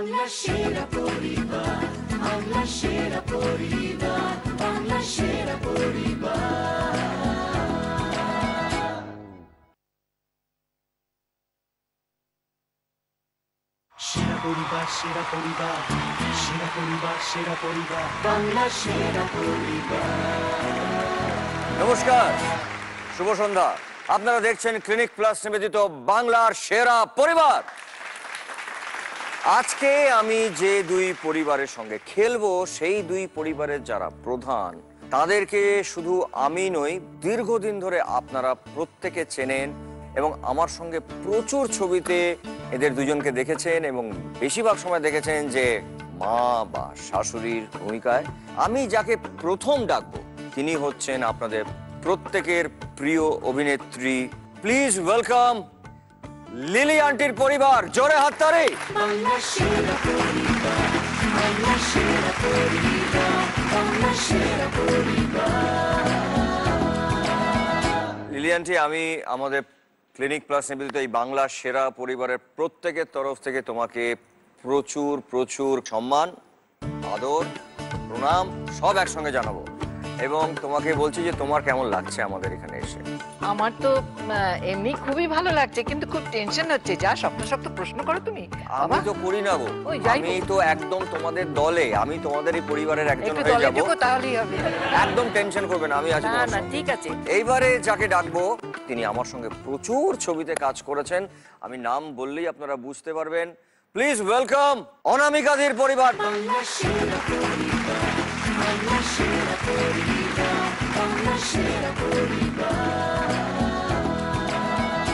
বাংলা সেরা পরিবার, বাংলা সেরা পরিবার, বাংলা সেরা পরিবার। সেরা পরিবার, সেরা পরিবার, সেরা পরিবার, সেরা পরিবার, বাংলা সেরা পরিবার। নমস্কার, শুভ সন্ধ্যা। আপনারা দেখছেন ক্লিনিক প্লাস নিবেদিত বাংলার সেরা পরিবার। আজকে আমি যে দুই পরিবারের সঙ্গে খেলবো, সেই দুই পরিবারের যারা প্রধান, তাদেরকে শুধু আমি নই, দীর্ঘদিন ধরে আপনারা প্রত্যেকে চেনেন এবং আমার সঙ্গে প্রচুর ছবিতে এদের দুজনকে দেখেছেন এবং বেশিরভাগ সময় দেখেছেন যে মা বা শাশুড়ির ভূমিকায়। আমি যাকে প্রথম ডাকবো তিনি হচ্ছেন আপনাদের প্রত্যেকের প্রিয় অভিনেত্রী। প্লিজ ওয়েলকাম লিলি আন্টির পরিবার। জোরে হাততালি। বাংলা সেরা পরিবার, বাংলা সেরা পরিবার, বাংলা সেরা পরিবার। লিলি আন্টি, আমি আমাদের ক্লিনিক প্লাস নিবেদিত এই বাংলা সেরা পরিবারের প্রত্যেকের তরফ থেকে তোমাকে প্রচুর প্রচুর সম্মান, আদর, প্রণাম সব একসঙ্গে জানাবো এবং তোমাকে বলছি যে তোমার কেমন লাগছে আমাদের এখানে এসে। আমার তো এমনি খুবই ভালো লাগছে, কিন্তু খুব টেনশন হচ্ছে। যা শক্ত শক্ত প্রশ্ন করো তুমি। আমি তো করি না গো, ওই যাই হোক। আমি তো একদম তোমাদের দলে, আমি তোমাদের এই পরিবারের একজন একটু হয়ে দলে যাব। ঢুকো তাহলেই হবে। একদম টেনশন করবে না, আমি আছি না তোমার না, সঙ্গে। ঠিক আছে। এইবারে যাকে ডাকবো তিনি আমার সঙ্গে প্রচুর ছবিতে কাজ করেছেন, আমি নাম বললেই আপনারা বুঝতে পারবেন। প্লিজ ওয়েলকাম অনামিকাদির পরিবার। বাংলা সেরা পরিবার, বাংলা সেরা পরিবার, বাংলা সেরা পরিবার।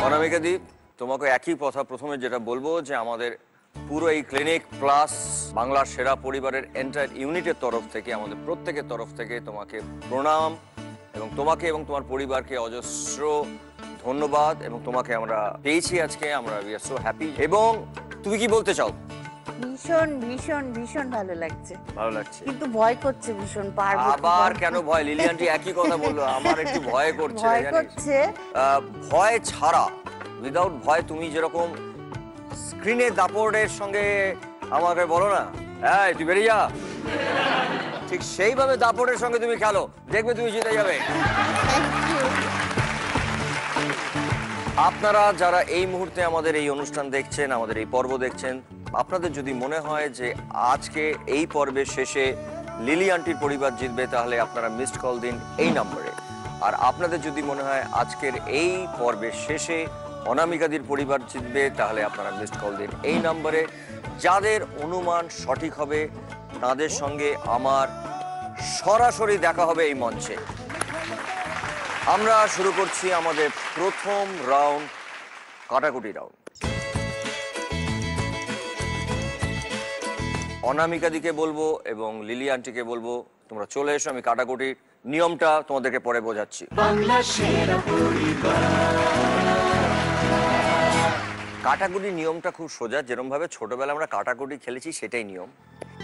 অনামিকাদি, তোমাকে একই কথা প্রথমে যেটা বলবো যে আমাদের পুরো এই ক্লিনিক প্লাস বাংলার সেরা পরিবারের এন্টায়ার ইউনিটের তরফ থেকে, আমাদের প্রত্যেকের তরফ থেকে তোমাকে প্রণাম এবং তোমাকে এবং তোমার পরিবারকে অজস্র ধন্যবাদ। এবং তোমাকে আমরা পেয়েছি আজকে, আমরা উই আর সো হ্যাপি। এবং তুমি কি বলতে চাও? ভীষণ ভীষণ ভীষণ ভালো লাগছে, ভালো লাগছে, কিন্তু ভয় করছে ভীষণ। পারবো কি আবার পারবো? কেন ভয়? লিলি আন্টি একই কথা বললো, আমার একটু ভয় করছে। ভয় জানিস? করছে। ভয় ছাড়া, উইদাউট ভয়, তুমি যেরকম স্ক্রিনে দাপড়ের সঙ্গে আমাকে বলো না, এই তুই বেরিয়ে যা, ঠিক সেইভাবে দাপড়ের সঙ্গে তুমি খেলো, দেখবে তুমি জিতে যাবে। আপনারা যারা এই মুহূর্তে আমাদের এই অনুষ্ঠান দেখছেন, আমাদের এই পর্ব দেখছেন, আপনাদের যদি মনে হয় যে আজকে এই পর্বের শেষে লিলি আন্টির পরিবার জিতবে, তাহলে আপনারা মিসড কল দিন এই নম্বরে। আর আপনাদের যদি মনে হয় আজকের এই পর্বের শেষে অনামিকাদির পরিবার জিতবে, তাহলে আপনারা মিসড কল দিন এই নম্বরে। যাদের অনুমান সঠিক হবে তাদের সঙ্গে আমার সরাসরি দেখা হবে এই মঞ্চে। আমরা শুরু করছি আমাদের প্রথম রাউন্ড, কাটাকুটি রাউন্ড। অনামিকাদিকে বলবো এবং লিলি আন্টিকে বলবো তোমরা চলে এসো, আমি কাটাকুটির নিয়মটা তোমাদেরকে পরে বোঝাচ্ছি। বাংলা সেরা পরিবার। কাটাকুটির নিয়মটা খুব সোজা, যেরকম ভাবে ছোটবেলা আমরা কাটাকুটি খেলেছি সেটাই নিয়ম।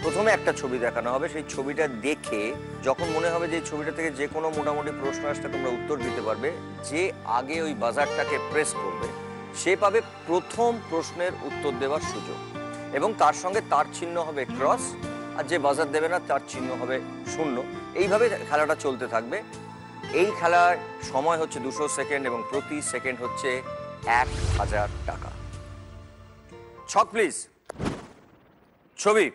প্রথমে একটা ছবি দেখানো হবে, সেই ছবিটা দেখে যখন মনে হবে যে ছবিটা থেকে যে কোনো মোটামুটি প্রশ্ন আসলে তোমরা উত্তর দিতে পারবে, যে আগে ওই বাজারটাকে প্রেস করবে সে পাবে প্রথম প্রশ্নের উত্তর দেওয়ার সুযোগ এবং তার সঙ্গে তার চিহ্ন হবে ক্রস, আর যে বাজার দেবে না তার চিহ্ন হবে শূন্য। এইভাবে খেলাটা চলতে থাকবে। এই খেলার সময় হচ্ছে 200 সেকেন্ড এবং প্রতি সেকেন্ড হচ্ছে 1000 টাকা। ছক প্লিজ। ছবি,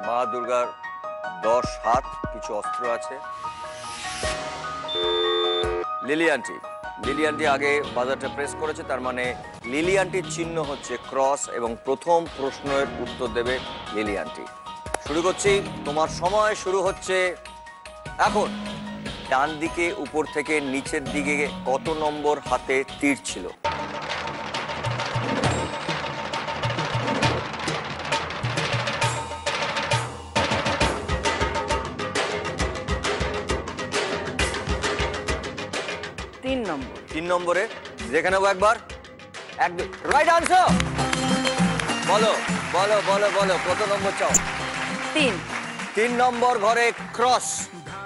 মা দুর্গার 10 হাত, কিছু অস্ত্র আছে। লিলি আন্টি, লিলি আন্টি আগে বাজারটা প্রেস করেছে, তার মানে লিলি আন্টির চিহ্ন হচ্ছে ক্রস এবং প্রথম প্রশ্নের উত্তর দেবে লিলি আন্টি। শুরু করছি, তোমার সময় শুরু হচ্ছে এখন। ডান দিকে উপর থেকে নিচের দিকে কত নম্বর হাতে তীর ছিল? নম্বর। 3 নম্বরে দেখে নেবো একবার। একদম রাইট আনসার। বলো বলো বলো বলো কত নম্বর চাও? 3। 3 নম্বর ঘরে ক্রস।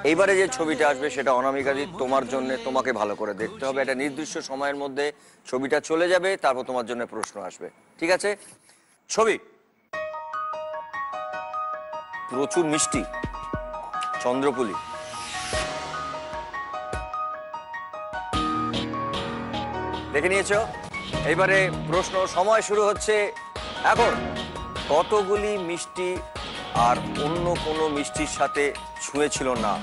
এইবারে যে ছবিটা আসবে সেটা অনামিকাদি তোমার জন্য, তোমাকে ভালো করে দেখতে হবে। একটা নির্দিষ্ট সময়ের মধ্যে ছবিটা চলে যাবে, তারপর তোমার জন্য প্রশ্ন আসবে, ঠিক আছে? ছবি, প্রচুর মিষ্টি, চন্দ্রপুলি। দেখে নিয়েছো? এইবারে প্রশ্ন, সময় শুরু হচ্ছে এখন। কতগুলি মিষ্টি আর অন্য কোনো মিষ্টির সাথে ছুঁয়েছিল না?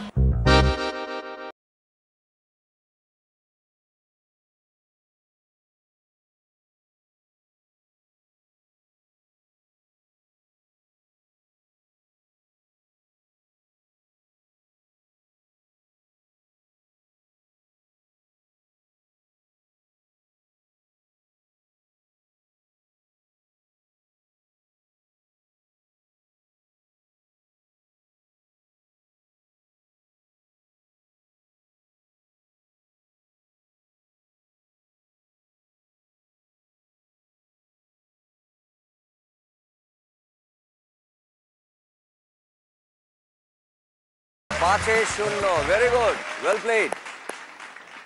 পাঁচে শূন্য, ভেরি গুড, ওয়েল প্লেড।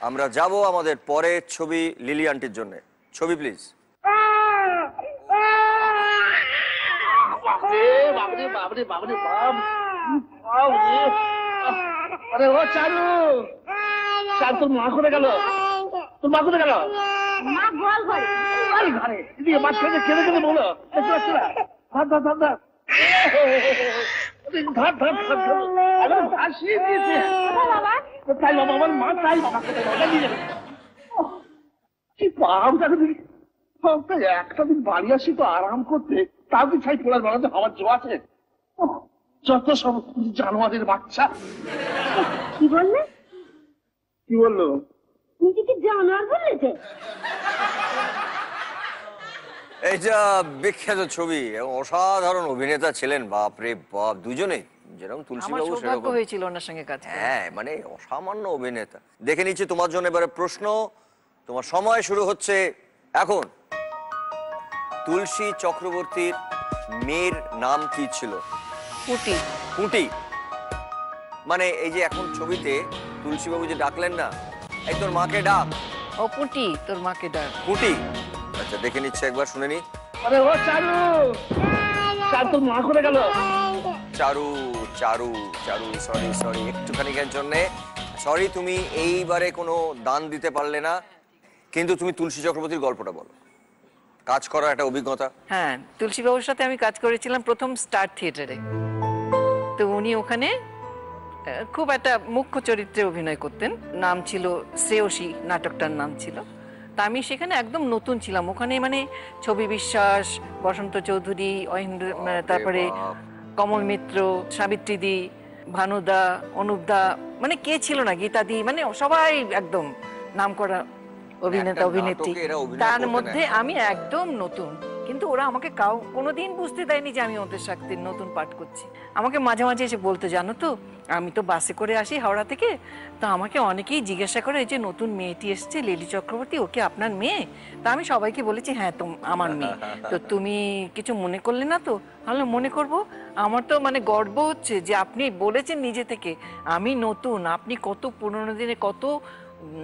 আমরা যাব আমাদের পরের ছবি লিলি আন্টির জন্য। ছবি প্লিজ। আরে ও চারু, চারু তোর মা কোথায় গেল? তোর মা কোথায় গেল? মা গোয়াল ঘরে। গোয়াল ঘরে? এদিকে মাছ খেতে কেঁদে কেঁদে বলো। ধর ধর ধর ধর, ধর ধর ধর ধর, আরে ভাসিয়ে দিয়েছে। তাই বাবা, আমার মা তাই বাবা কোথায় গেল? নিয়ে যাবে। কি পাম তাকে দেখি, একটা দিন বাড়ি আসি তো আরাম করতে, তাও কি ছাই পোলার বানাতে আমার জো আছে? যত সব জানোয়ারের বাচ্চা। কি বললে? কি বললো? নিজেকে জানোয়ার বলেছে? এইটা বিখ্যাত ছবি এবং অসাধারণ অভিনেতা ছিলেন, বাপ রে বাপ, দুজনেই, যেরকম তুলসী আমার বাবু সৌভাগ্য সেরকম। হয়েছিল ওনার সঙ্গে কাজ করে। হ্যাঁ, মানে অসামান্য অভিনেতা। দেখে নিচ্ছি তোমার জন্য এবারে প্রশ্ন। তোমার সময় শুরু হচ্ছে এখন। তুলসী চক্রবর্তীর মেয়ের নাম কি ছিল? পুটি। পুঁটি। মানে এই যে এখন ছবিতে তুলসী বাবু যে ডাকলেন না, এই তোর মাকে ডাক। ও পুটি, তোর মাকে ডাক। পুঁটি। আচ্ছা, দেখে নিচ্ছে একবার, শুনে নি। আরে ও চারু, চারু তোর মা কোথায় গেল? চারু চারু চারু, সরি সরি, একটুখানিকের জন্যে সরি। তুমি এইবারে কোনো দান দিতে পারলে না, কিন্তু তুমি তুলসী চক্রবর্তীর গল্পটা বলো। কাজ করার একটা অভিজ্ঞতা। হ্যাঁ, তুলসী বাবুর সাথে আমি কাজ করেছিলাম প্রথম স্টার থিয়েটারে। তো উনি ওখানে খুব একটা মুখ্য চরিত্রে অভিনয় করতেন। নাম ছিল শ্রেয়সী, নাটকটার নাম ছিল। তা আমি সেখানে একদম নতুন ছিলাম ওখানে, মানে ছবি বিশ্বাস, বসন্ত চৌধুরী, অহিন্দ্র, তারপরে কমল মিত্র, সাবিত্রীদি, ভানুদা, অনুপদা, মানে কে ছিল না, গীতাদি, মানে সবাই একদম নামকরা অভিনেতা অভিনেত্রী। তার মধ্যে আমি একদম নতুন, কিন্তু ওরা আমাকে কোনোদিন বুঝতে দেয়নি যে আমি ওদের সাথে নতুন পাঠ করছি। আমাকে মাঝে মাঝে এসে বলতে, জানো তো আমি তো বাসে করে আসি হাওড়া থেকে, তো আমাকে অনেকেই জিজ্ঞাসা করে যে নতুন মেয়েটি এসছে লিলি চক্রবর্তী, ওকে আপনার মেয়ে? তা আমি সবাইকে বলেছি হ্যাঁ তো আমার মেয়ে। তো তুমি কিছু মনে করলে না তো? তাহলে মনে করব। আমার তো মানে গর্ব হচ্ছে যে আপনি বলেছেন নিজে থেকে আমি নতুন, আপনি কত পুরোনো দিনে কত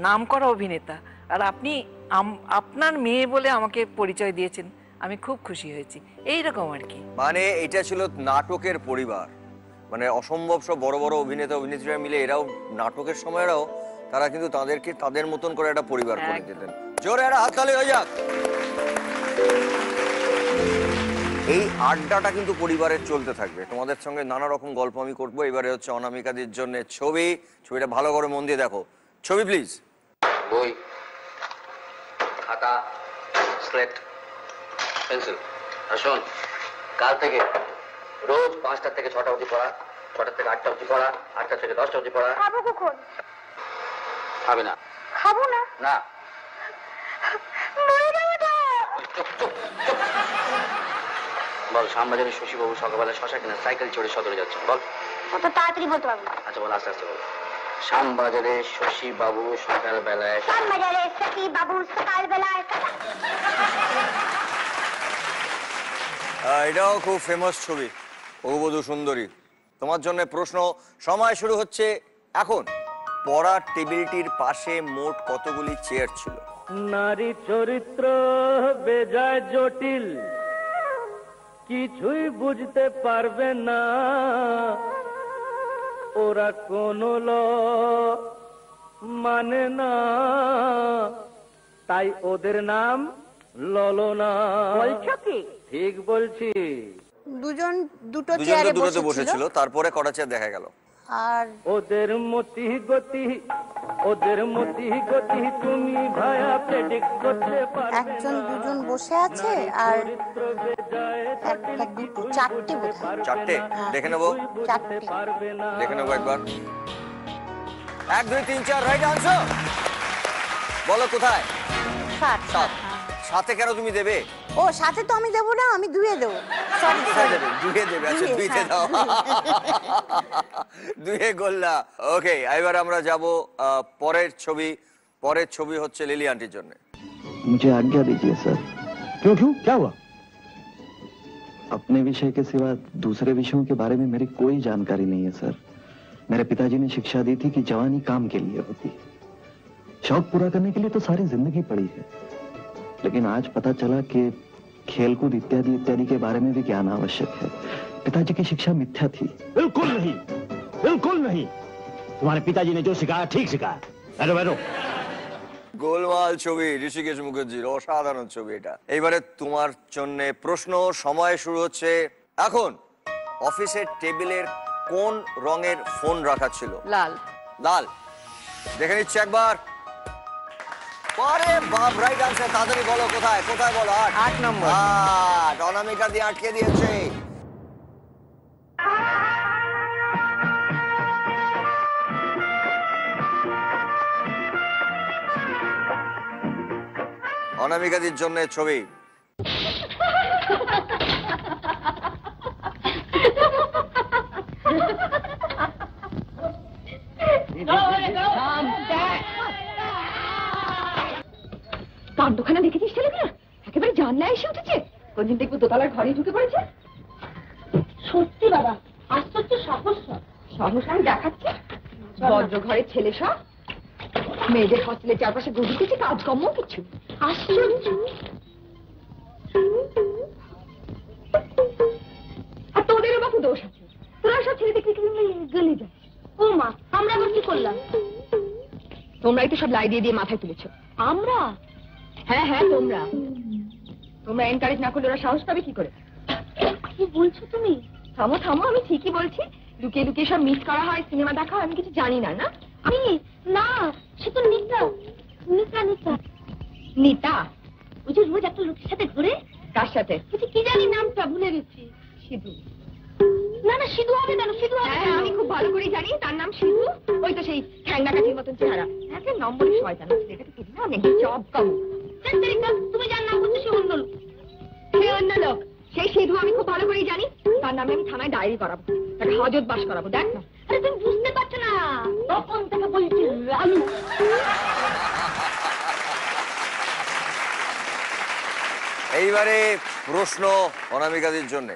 নামকরা অভিনেতা, আর আপনি আপনার মেয়ে বলে আমাকে পরিচয় দিয়েছেন। আমি খুব খুশি হয়েছি, এইরকম আর কি। মানে এটা ছিল নাটকের পরিবার, মানে অসম্ভব সব বড় বড় অভিনেতা অভিনেত্রীরা মিলে এরাও নাটকের সময়রাও তারা কিন্তু তাদেরকে তাদের মতন করে একটা পরিবার করে দিতেন। জোরে একটা হাততালি হয়ে যাক। এই আড্ডাটা কিন্তু পরিবারের চলতে থাকবে। তোমাদের সঙ্গে নানা রকম গল্প আমি করবো। এবারে হচ্ছে অনামিকাদের জন্য ছবিটা ভালো করে মন দিয়ে দেখো। ছবি প্লিজ। বই, খাতা, স্লেট, পেন্সিল। আর শোন, কাল থেকে রোজ 5টা থেকে 6টা অবধি পড়া, 6টা থেকে 8টা অবধি পড়া, 8টা থেকে 10টা অবধি পড়া। খাবো কখন? খাবি না? খাবো না। না। মরে যাবো তো। বল, শ্যামবাজারের শশীবাবু সকালবেলা শশা কিনা সাইকেল চড়ে সদরে যাচ্ছেন, বল। অত তাড়াতাড়ি বলতে পারবো না। আচ্ছা বল, আস্তে আস্তে বল। শ্যামবাজারের শশীবাবু সকালবেলায়। শ্যামবাজারের শশীবাবু সকালবেলায়। এটাও খুব ফেমাস ছবি, অবধূ সুন্দরী। তোমার জন্য প্রশ্ন, সময় শুরু হচ্ছে এখন। পড়ার টেবিলটির পাশে মোট কতগুলি চেয়ার ছিল? নারী চরিত্র বেজায় জটিল, কিছুই বুঝতে পারবে না, ওরা কোনো ল মানে না, তাই ওদের নাম ললনা। বলছো কি? ঠিক বলছি। দুজন দুটো দুজন চেয়ারে তো দূরত্বে বসেছিল বসেছিল, তারপরে কটা চেয়ার দেখা গেল। আর ওদের মতি গতি, ওদের মতি গতি তুমি ভায়া প্রেডিক্ট করতে পারবে না। একজন দুজন বসে আছে আর একটা দুটো চারটে বোধহয়। চারটে দেখে নেবো, চারটে। দেখে নেবো একবার। 1 2 3 4 রাইট আনসার। বলো কোথায়? ষাট, সাত। হ্যাঁ। সাথে কেন তুমি দেবে? ও সাথে তো আমি দেবো না, আমি দুয়ে দেবো। সরি কোথায় দেবে? দুয়ে দেবে। আচ্ছা দুইতে দাও। দুয়ে গোল্লা। ওকে, এবার আমরা যাব পরের ছবি। পরের ছবি হচ্ছে লিলি আন্টির জন্য। मुझे आज्ञा दीजिए सर। क्यों क्यों क्या हुआ? अपने विषय के सिवा दूसरे विषयों के बारे में मेरी कोई जानकारी नहीं है सर। मेरे पिताजी ने शिक्षा दी थी कि जवानी काम के लिए होती है, शौक पूरा करने के लिए तो सारी जिंदगी पड़ी है, लेकिन आज पता चला कि खेलकूद इत्यादि इत्यादि के बारे में भी ज्ञान आवश्यक है। पिताजी की शिक्षा मिथ्या थी। बिल्कुल नहीं, बिल्कुल नहीं। तुम्हारे पिताजी ने जो सिखाया ठीक सिखाया। बैठो बैठो। গোলমাল ছবি, ঋষিকেশ মুখার্জির অসাধারণ ছবি এটা। এইবারে তোমার জন্য প্রশ্ন, সময় শুরু হচ্ছে এখন। অফিসের টেবিলের কোন রঙের ফোন রাখা ছিল? লাল। লাল। দেখে নিচ্ছি একবার। পরে বাপ রাইট আনসার। তাড়াতাড়ি বলো কোথায়, কোথায় বলো। 8 নম্বর। 8। অনামিকা দিয়ে আটকে দিয়েছে। অনামিকাদির জন্য ছবি। কাণ্ডখানা দেখেছিস ছেলেগুলো? একেবারে জানলায় এসে উঠেছে। কোনদিন দেখবো দোতলার ঘরে ঢুকে পড়েছে। সত্যি বাবা, আশ্চর্য সাহস। সাহস আমি দেখাচ্ছি। বজ্র ঘরের ছেলে সব মেয়েদের হস্টেলের চারপাশে ঘুরতেছে, কাজকর্ম কিছু। আশ্চর্য। আর তোদেরও বাপু দোষ আছে, তোরা সব ছেলে দেখলে গলে যায়। ও মা, আমরা আবার কি করলাম? তোমরাই তো সব লাই দিয়ে দিয়ে মাথায় তুলেছ। আমরা? হ্যাঁ হ্যাঁ তোমরা। তোমরা এনকারেজ না করলে ওরা সাহস পাবে কি করে? কি বলছো তুমি? থামো থামো, আমি ঠিকই বলছি। লুকিয়ে লুকিয়ে সব মিস করা হয়, সিনেমা দেখা হয়, আমি কিছু জানি না। না আমি না, সে তো নিতা। নিতা নিতা নিতা ওই যে রোজ একটা লোকের সাথে ঘুরে। কার সাথে? কি জানি নামটা ভুলে গেছি। সিধু। না না, সিধু হবে কেন? সিধু হবে। হ্যাঁ আমি খুব ভালো করে জানি তার নাম সিধু। ওই তো সেই ঠ্যাংরা কাঠির মতন চেহারা, একটা নম্বরের শয়তান। ছেলেটাকে কি না অনেক জব কম। তুমি যার নাম বলছো সে অন্য লোক। সে অন্য লোক। সেই সিধু আমি খুব ভালো করে জানি। তার নামে আমি থানায় ডায়েরি করাবো, তাকে হাজত বাস করাবো। দেখ না। আরে তুমি বুঝতে পারছো না, তখন থেকে বলছি লালু। এইবারে প্রশ্ন অনামিকাদির জন্য।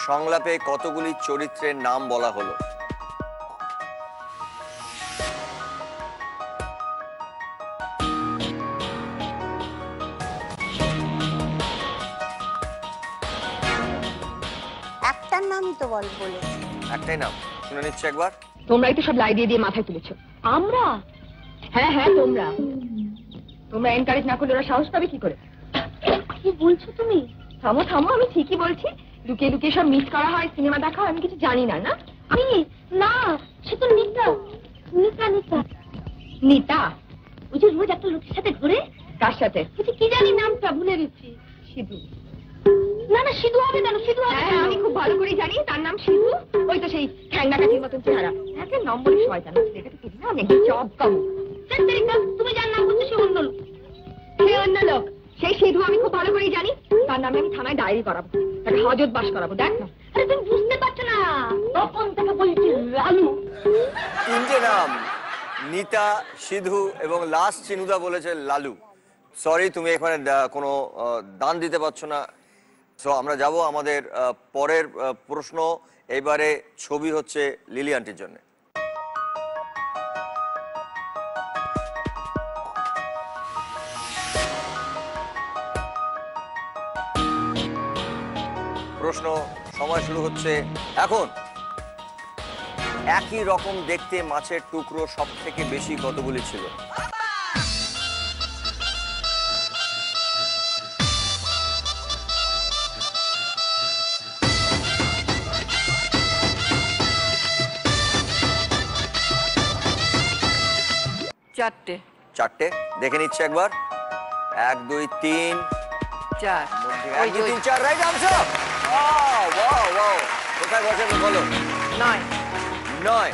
সংলাপে কতগুলি চরিত্রের নাম বলা হলো? একটার নামই তো বলেছি। একটাই নাম, শুনে নিচ্ছি একবার। তোমরাই তো সব লাই দিয়ে দিয়ে মাথায় তুলেছ। আমরা? হ্যাঁ হ্যাঁ তোমরা। তোমরা এনকারেজ না করলে ওরা সাহস পাবে কি করে? কি বলছো তুমি? থামো থামো, আমি ঠিকই বলছি। লুকিয়ে লুকিয়ে সব মিস করা হয়, সিনেমা দেখা হয়, আমি কিছু জানি না। না আমি না, সে তো নিতা। নিতা নিতা নিতা ওই যে রোজ একটা লোকের সাথে ঘুরে। কার সাথে? কি জানি নামটা ভুলে গেছি। সিধু। না না, সিধু হবে কেন? সিধু হবে। হ্যাঁ আমি খুব ভালো করে জানি তার নাম সিধু। ওই তো সেই ঠ্যাংরা কাঠির মতন চেহারা, একটা নম্বরের শয়তান। ছেলেটাকে কি না অনেক জব কম। তুমি যার নাম বলছো সে অন্য লোক। সে অন্য লোক। সেই সিধু আমি খুব ভালো করে জানি। তার নামে আমি থানায় ডায়েরি করাবো, তাকে হাজত বাস করাবো। দেখ না। আরে তুমি বুঝতে পারছো না, তখন থেকে বলছি লালু। 3টে নাম, নিতা, সিধু এবং লাস্ট চিনুদা বলেছে লালু। সরি, তুমি এখানে কোনো দান দিতে পারছো না। সো আমরা যাব আমাদের পরের প্রশ্ন। এবারে ছবি হচ্ছে লিলি আন্টির জন্য। প্রশ্ন সময় শুরু হচ্ছে এখন। একই রকম দেখতে মাছের টুকরো সব থেকে বেশি কতগুলি ছিল? চারটে। চারটে, দেখে নিচ্ছে একবার। 1 2 3 4। 1 2 3 4 right answer. Wow wow wow, কোথায় বসেন বলো? 9। 9।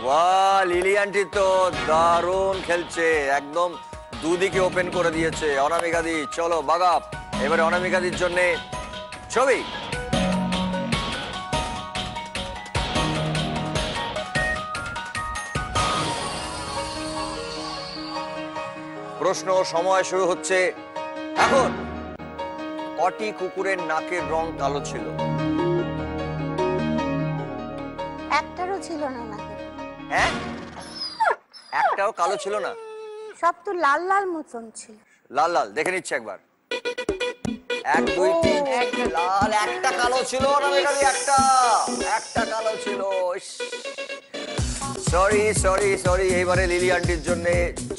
বাহ, লিলি আন্টি তো দারুণ খেলছে, একদম দুদিকে ওপেন করে দিয়েছে। অনামিকা দি চলো বাগাপ। এবারে অনামিকা দির জন্য ছবি। প্রশ্ন সময় শুরু হচ্ছে এখন। কটি কুকুরের নাকের রং কালো ছিল? একটারও ছিল না নাকি? হ্যাঁ, একটাও কালো ছিল না, সব তো লাল লাল মতন ছিল। লাল লাল, দেখে নিচ্ছে একবার। 1 2 3 লাল, একটা কালো ছিল না মেঘাদি, একটা কালো ছিল। Sorry sorry sorry. এইবারে লিলি আন্টির জন্য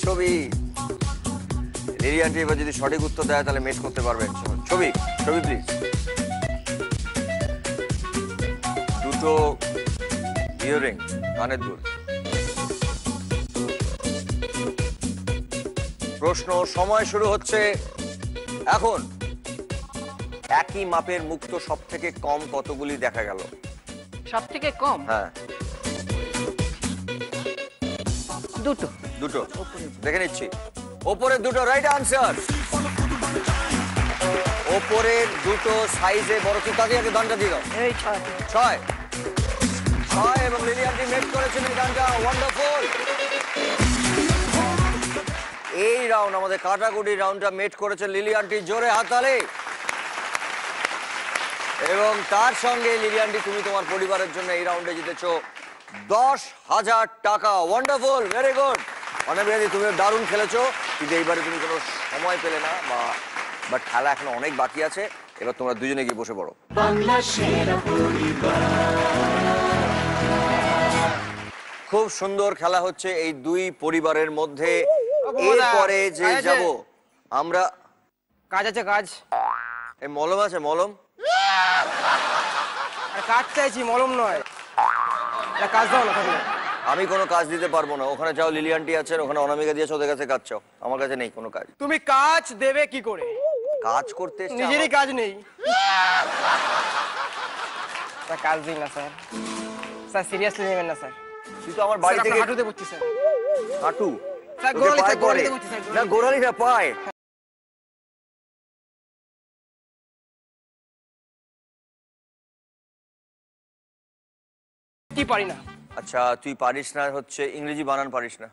ছবি। লিলি আন্টি এবার যদি সঠিক উত্তর দেয় তাহলে মেট করতে পারবেন। ছবি ছবি প্লিজ। দুটো ইয়াররিং, কানের দুল। প্রশ্ন সময় শুরু হচ্ছে এখন। একই মাপের মুক্ত সব থেকে কম কতগুলি দেখা গেল? সব থেকে কম? হ্যাঁ, দুটো। দুটো, দেখে নিচ্ছি। ওপরের দুটো রাইট আনসার। ওপরের দুটো সাইজে বড় কি, তাকে আগে দানটা দিয়ে দাও। এই 6। 6 এবং লিলি আন্টি মেক করেছেন এই দানটা। ওয়ান্ডারফুল। এই রাউন্ড, আমাদের কাটাকুটি রাউন্ডটা মেট করেছেন লিলি আন্টি, জোরে হাততালি। এবং তার সঙ্গে লিলি আন্টি, তুমি তোমার পরিবারের জন্য এই রাউন্ডে জিতেছো 10,000 টাকা। Wonderful, very good. Anamika di, তুমি দারুণ খেলেছো, কিন্তু এইবারে তুমি কোনো সময় পেলে না, বাট খেলা এখনো অনেক বাকি আছে। এবার তোমরা দুজনে গিয়ে বসে পড়ো। বাংলা সেরা পরিবার। খুব সুন্দর খেলা হচ্ছে এই দুই পরিবারের মধ্যে। এরপরে যে যাব আমরা, কাজ আছে, কাজ। এই মলম আছে, মলম। আর কাজ চাইছি, মলম নয়। কাজ দাও না থাকলে। আমি কোনো কাজ দিতে পারবো না। ওখানে যাও, লিলি আন্টি আছেন, ওখানে অনামিকা দিয়েছে, ওদের কাছে কাজ চাও। আমার কাছে নেই কোনো কাজ। তুমি কাজ দেবে কি করে? কাজ করতে এসেছি, নিজেরই কাজ নেই। স্যার কাজ দিন না স্যার। স্যার সিরিয়াসলি নেবেন না স্যার। তুই তো আমার বাড়ি থেকে হাঁটুতে বসছি স্যার। হাঁটু? স্যার তোকে গোড়ালি, পায়ে স্যার গোড়ালিতে পড়ে? বসছি স্যার। না, গোড়ালি না, পায়। কি পারি না? আচ্ছা, তুই পারিস না হচ্ছে ইংরেজি বানান পারিস না?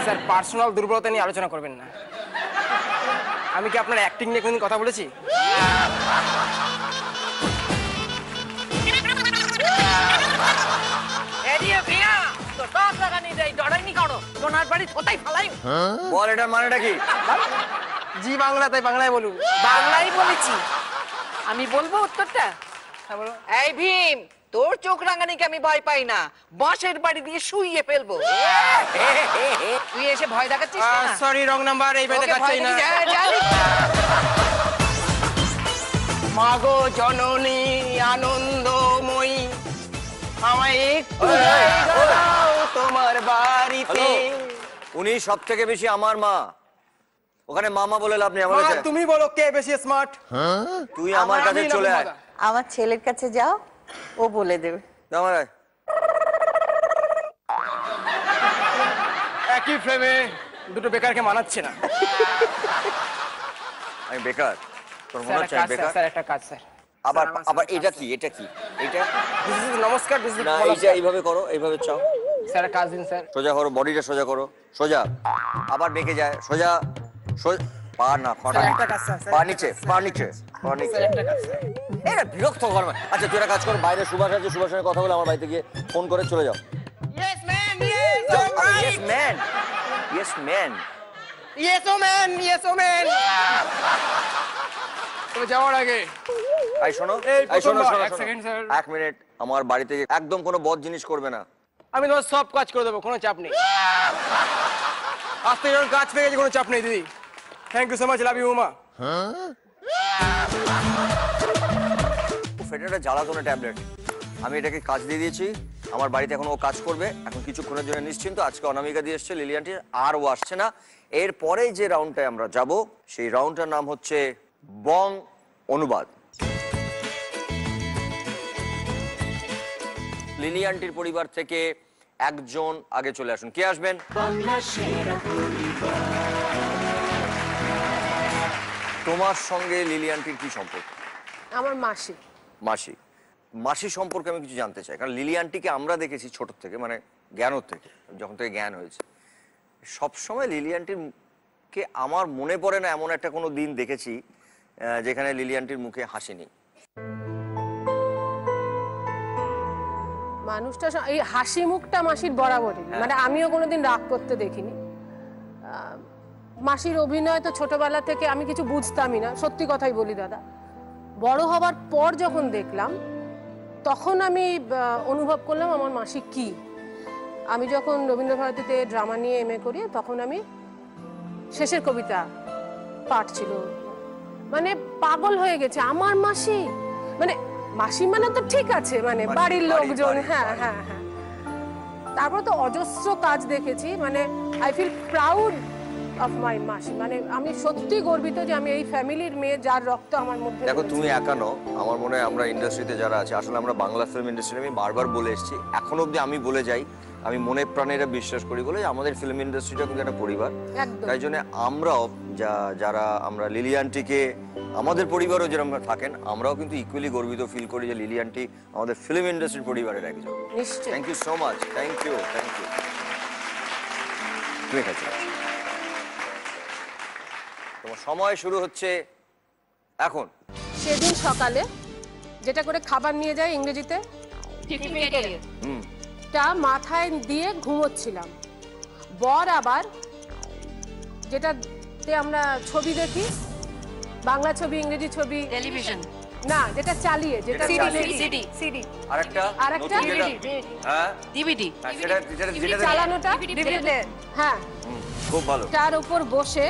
স্যার পার্সোনাল দুর্বলতা নিয়ে আলোচনা করবেন না। আমি কি আপনার অ্যাক্টিং নিয়ে কোনদিন কথা বলেছি? বল, এটার মানেটা কি? জি বাংলা, তাই বাংলায় বলুন। বাংলাই বলেছি। আমি বলবো উত্তরটা? এই ভীম, তোর চোখ রাঙানিকে আমি ভয় পাই না, বাঁশের বাড়ি দিয়ে শুইয়ে ফেলবো। তুই এসে ভয় দেখাচ্ছিস না? Sorry, wrong number. এই বাড়িতে কাজ চাই না। মাগো জননী আনন্দময়ী, আমায় একটু জায়গা দাও তোমার বাড়িতে। উনি সব থেকে বেশি আমার মা। ওখানে মামা বলে লাভ নেই। আমার মা, কাছে তুমি বলো কে বেশি স্মার্ট? তুই আমার কাছে চলে আয়। আমার ছেলের কাছে যাও, ও বলে দেবে। আমার আয়। একই ফ্রেমে দুটো বেকারকে মানাচ্ছে না। আমি বেকার? তোর মনে স্যার হচ্ছে কাজ, আমি বেকার? স্যার একটা কাজ স্যার। আবার আবার এটা কি? এটা কি? এটা নমস্কার। না, এইটা এইভাবে করো, এইভাবে চাও। স্যার কাজ দিন স্যার। সোজা করো, বডিটা সোজা করো, সোজা। আবার বেঁকে যায়, সোজা। পা না, পাটা একটা কাজ স্যার। পা নিচে, পা নিচে, পা নিচে। স্যার একটা কাজ স্যার। এটা বিরক্ত কর। আচ্ছা, তুই একটা কাজ কর, বাইরে সুভাষ আছে, সুভাষের সঙ্গে কথা বলে আমার বাড়িতে গিয়ে ফোন করে চলে যাও। Yes man, yes yes man, yes man. Yes oh man, yes oh man. তবে যাওয়ার আগে এই শোনো, এই এই শোনো, প্রথমবার, শোনো, এক শোনো। Second, sir. 1 মিনিট, আমার বাড়ি থেকে একদম কোনো বদ জিনিস করবে না। আমি তোমার সব কাজ করে দেবো, কোনো চাপ নেই। আজ থেকে যখন কাজ পেয়ে গেছে, কোনো চাপ নেই দিদি। Thank you so much, love you Uma. এটা একটা জ্বালাতনের ট্যাবলেট। আমি এটাকে কাজ দিয়ে দিয়েছি, আমার বাড়িতে এখন ও কাজ করবে। এখন কিছুক্ষণের জন্য নিশ্চিন্ত। আজকে অনামিকা দিয়ে এসছে, লিলিয়ানটি আর ও আসছে না। এরপরে যে রাউন্ডটায় আমরা যাব, সেই রাউন্ডটার নাম হচ্ছে বং অনুবাদ। লিলিয়ানটির পরিবার থেকে একজন আগে চলে আসুন। কে আসবেন? তোমার সঙ্গে লিলিয়ানটির কি সম্পর্ক? আমার মাসি। মাসি, মাসি সম্পর্কে আমি কিছু জানতে চাই, কারণ লিলিয়ানটিকে আমরা দেখেছি ছোট থেকে, মানে জ্ঞানও থেকে, যখন থেকে জ্ঞান হয়েছে। সবসময় লিলিয়ানটির কে আমার মনে পড়ে না এমন একটা কোনো দিন দেখেছি যেখানে লিলিয়ানটির মুখে হাসি নেই। মানুষটা এই হাসি মুখটা মাসির বরাবরই, মানে আমিও কোনোদিন রাগ করতে দেখিনি। মাসির অভিনয় তো ছোটবেলা থেকে আমি কিছু বুঝতামই না, সত্যি কথাই বলি দাদা। বড় হবার পর যখন দেখলাম, তখন আমি অনুভব করলাম আমার মাসি কি। আমি যখন রবীন্দ্রভারতীতে ড্রামা নিয়ে এমএ করি, তখন আমি শেষের কবিতা পাঠ ছিল, মানে পাগল হয়ে গেছে আমার মাসি। মানে মাসি মানে তো ঠিক আছে, মানে বাড়ির লোকজন, হ্যাঁ হ্যাঁ হ্যাঁ। তারপর তো অজস্র কাজ দেখেছি, মানে I feel proud of my মাসি। মানে আমি সত্যি গর্বিত যে আমি এই ফ্যামিলির মেয়ে, যার রক্ত আমার মধ্যে। দেখো, তুমি একা নও, আমার মনে হয় আমরা ইন্ডাস্ট্রিতে যারা আছে, আসলে আমরা বাংলা ফিল্ম ইন্ডাস্ট্রিতে, আমি বারবার বলে এসেছি, এখনো অবধি আমি বলে যাই, আমি মনে প্রাণে এটা বিশ্বাস করি বলে আমাদের ফিল্ম ইন্ডাস্ট্রিটা কিন্তু একটা পরিবার। তাই জন্য আমরাও যারা আমরা লিলিয়ানটিকে আমাদের পরিবারও যেরকম থাকেন, আমরাও কিন্তু ইকুয়ালি গর্বিত ফিল করি যে লিলিয়ানটি আমাদের ফিল্ম ইন্ডাস্ট্রির পরিবারের একজন। নিশ্চয়ই। Thank you so much, thank you, thank you. ঠিক আছে, তোমার সময় শুরু হচ্ছে এখন। সেদিন সকালে যেটা করে খাবার নিয়ে যায় ইংরেজিতে, তা মাথায় দিয়ে ঘুমোচ্ছিলাম। বর আবার যেটাতে আমরা ছবি দেখি, বাংলা ছবি, ইংরেজি ছবি, টেলিভিশন না, যেটা চালিয়ে, যেটা সিডি, আরেকটা হ্যাঁ ডিভিডি, চালানোটা, হ্যাঁ, খুব ভালো। তার উপর বসে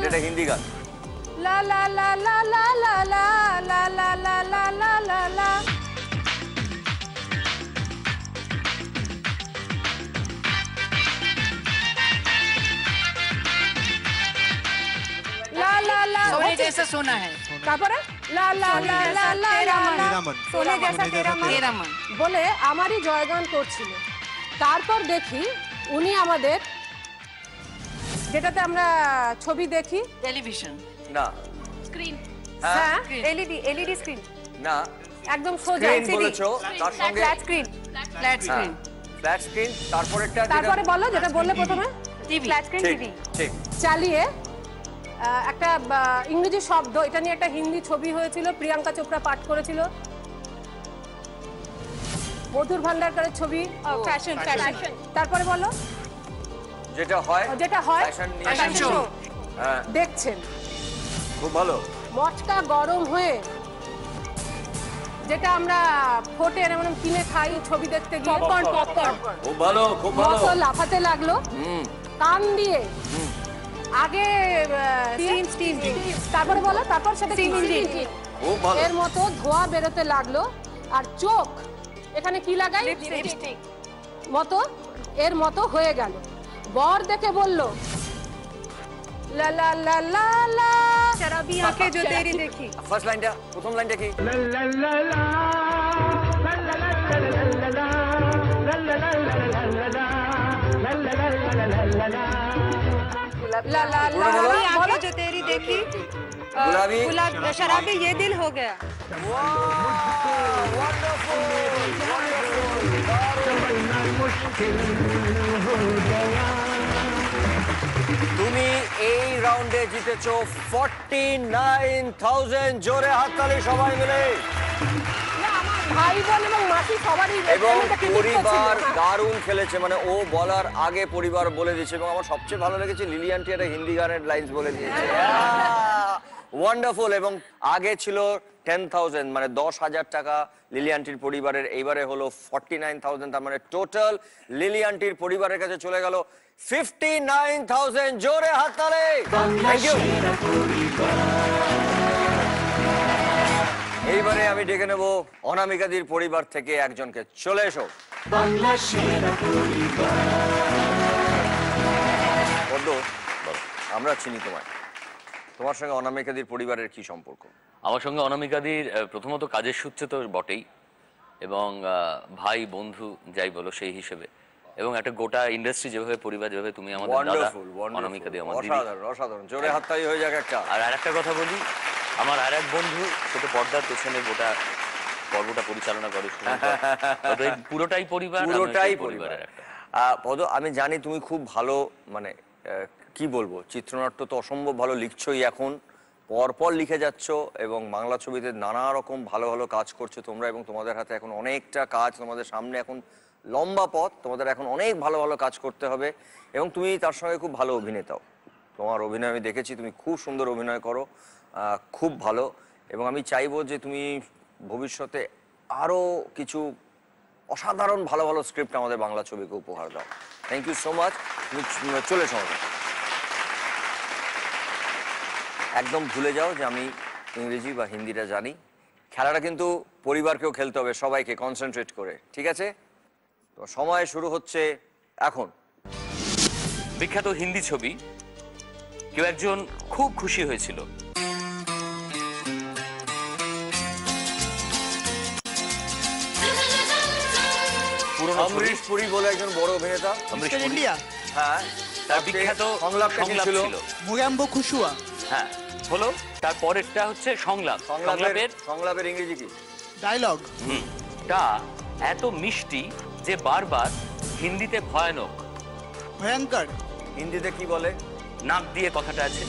এটা হিন্দি গান। লা লা লা লা লা লা লা লা লা লা লা লা লা লা। ला ला ला सोने जैसा सोना है, তারপরে লা লা লা লা লা লা সোনে জैसा तेरा मन বলে আমারই জয়গান করছিল। তারপর দেখি উনি আমাদের যেটাতে আমরা ছবি দেখি, টেলিভিশন না, স্ক্রিন, হ্যাঁ, এলইডি স্ক্রিন, না, একদম সোজা স্ক্রিন বলেছো, তার সঙ্গে flat screen, flat screen, flat screen, তারপরে বলো যেটা বললে প্রথমে, টিভি, ফ্ল্যাট স্ক্রিন টিভি ঠিক চালিয়ে একটা ইংরেজি শব্দ, এটা নিয়ে একটা হিন্দি ছবি হয়েছিল, প্রিয়াঙ্কা চোপড়া পাঠ করেছিল, মধুর ভান্ডারকরের ছবি, ফ্যাশন। তারপরে বলো যেটা হয় ফ্যাশন শো দেখছেন। খুব ভালো। মচকা গরম হয়ে, যেটা আমরা ফোটে এরকম কিনে খাই ছবি দেখতে গিয়ে, পপকর্ন, খুব ভালো, খুব ভালো। মতো লাফাতে লাগলো, কান দিয়ে আগে স্টিম, তারপরে বলো, তারপর সেটা খুব ভালো, এর মতো ধোঁয়া বেরোতে লাগলো। আর চোখ এখানে কি লাগাই, লিপস্টিক মতো, এর মতো হয়ে গেল। বর দেখে বলল, লা লা লা লা লা শরাবি আঁখে जो तेरी देखी। ফার্স্ট লাইনটা, প্রথম লাইনটা কি? লা লা লা লা লা লা লা লা লা ला ला ला आंखें जो तेरी देखी, गुलाबी, शराबी ये दिल हो गया। তুমি এই রাউন্ডে জিতেছো 49,000। জোরে হাততালি সবাই মিলে। ভাই বোন এবং মাসি সবারই, এবং পরিবার দারুণ খেলেছে, মানে ও বলার আগে পরিবার বলে দিয়েছে। এবং আমার সবচেয়ে ভালো লেগেছে লিলিয়ানটি একটা হিন্দি গানের লাইন্স বলে দিয়েছে। ওয়ান্ডারফুল। এবং আগে ছিল 10,000 মানে 10,000 টাকা লিলি আন্টির পরিবারের, এইবারে হলো 49,000, তার মানে টোটাল লিলি আন্টির পরিবারের কাছে চলে গেল 59,000। জোরে হাততালি। Thank you. এইবারে আমি ডেকে নেব অনামিকাদির পরিবার থেকে একজনকে। চলে এসো। বাংলা সেরা পরিবার। পদ্ম, আমরা চিনি তোমায়, তোমার সঙ্গে অনামিকাদির পরিবারের কি সম্পর্ক? আমার সঙ্গে অনামিকাদির প্রথমত কাজের সূত্রে তো বটেই, এবং ভাই বন্ধু যাই বলো সেই হিসেবে, এবং একটা গোটা ইন্ডাস্ট্রি যেভাবে পরিবার, যেভাবে তুমি আমাদের দাদা, অনামিকাদি আমার দিদি। অসাধারণ অসাধারণ। জোরে হাততালি হয়ে যাক একটা। আর আরেকটা কথা বলি, আমার আর এক বন্ধু সেটা পর্দার পেছনে গোটা পর্বটা পরিচালনা করে, পুরোটাই পরিবার, পুরোটাই পরিবারের পরিবার। একটা। পদ, আমি জানি তুমি খুব ভালো, মানে কি বলবো, চিত্রনাট্য তো অসম্ভব ভালো লিখছোই, এখন পরপর লিখে যাচ্ছ, এবং বাংলা ছবিতে নানা রকম ভালো ভালো কাজ করছো তোমরা, এবং তোমাদের হাতে এখন অনেকটা কাজ, তোমাদের সামনে এখন লম্বা পথ, তোমাদের এখন অনেক ভালো ভালো কাজ করতে হবে, এবং তুমি তার সঙ্গে খুব ভালো অভিনেতাও। তোমার অভিনয় আমি দেখেছি, তুমি খুব সুন্দর অভিনয় করো, খুব ভালো, এবং আমি চাইবো যে তুমি ভবিষ্যতে আরও কিছু অসাধারণ ভালো ভালো স্ক্রিপ্ট আমাদের বাংলা ছবিকে উপহার দাও। Thank you so much. তুমি চলে এসো। একদম ভুলে যাও যে আমি ইংরেজি বা হিন্দিটা জানি। খেলাটা কিন্তু পরিবারকেও খেলতে হবে, সবাইকে কনসেন্ট্রেট করে, ঠিক আছে? তো সময় শুরু হচ্ছে এখন। বিখ্যাত হিন্দি ছবি কেউ একজন খুব খুশি হয়েছিল। অমরিশ পুরী বলে একজন বড় অভিনেতা। ইন্ডিয়া, হ্যাঁ, তার বিখ্যাত সংলাপটা কি ছিল? মোগাম্বো খুশুয়া। হ্যাঁ, হলো। তারপরেরটা হচ্ছে সংলাপ। সংলাপের ইংরেজি কি? ডায়লগ। তা এত মিষ্টি যে বারবার হিন্দিতে ভয়ানক। ভয়ঙ্কর হিন্দিতে কি বলে? নাক দিয়ে কথাটা আছে।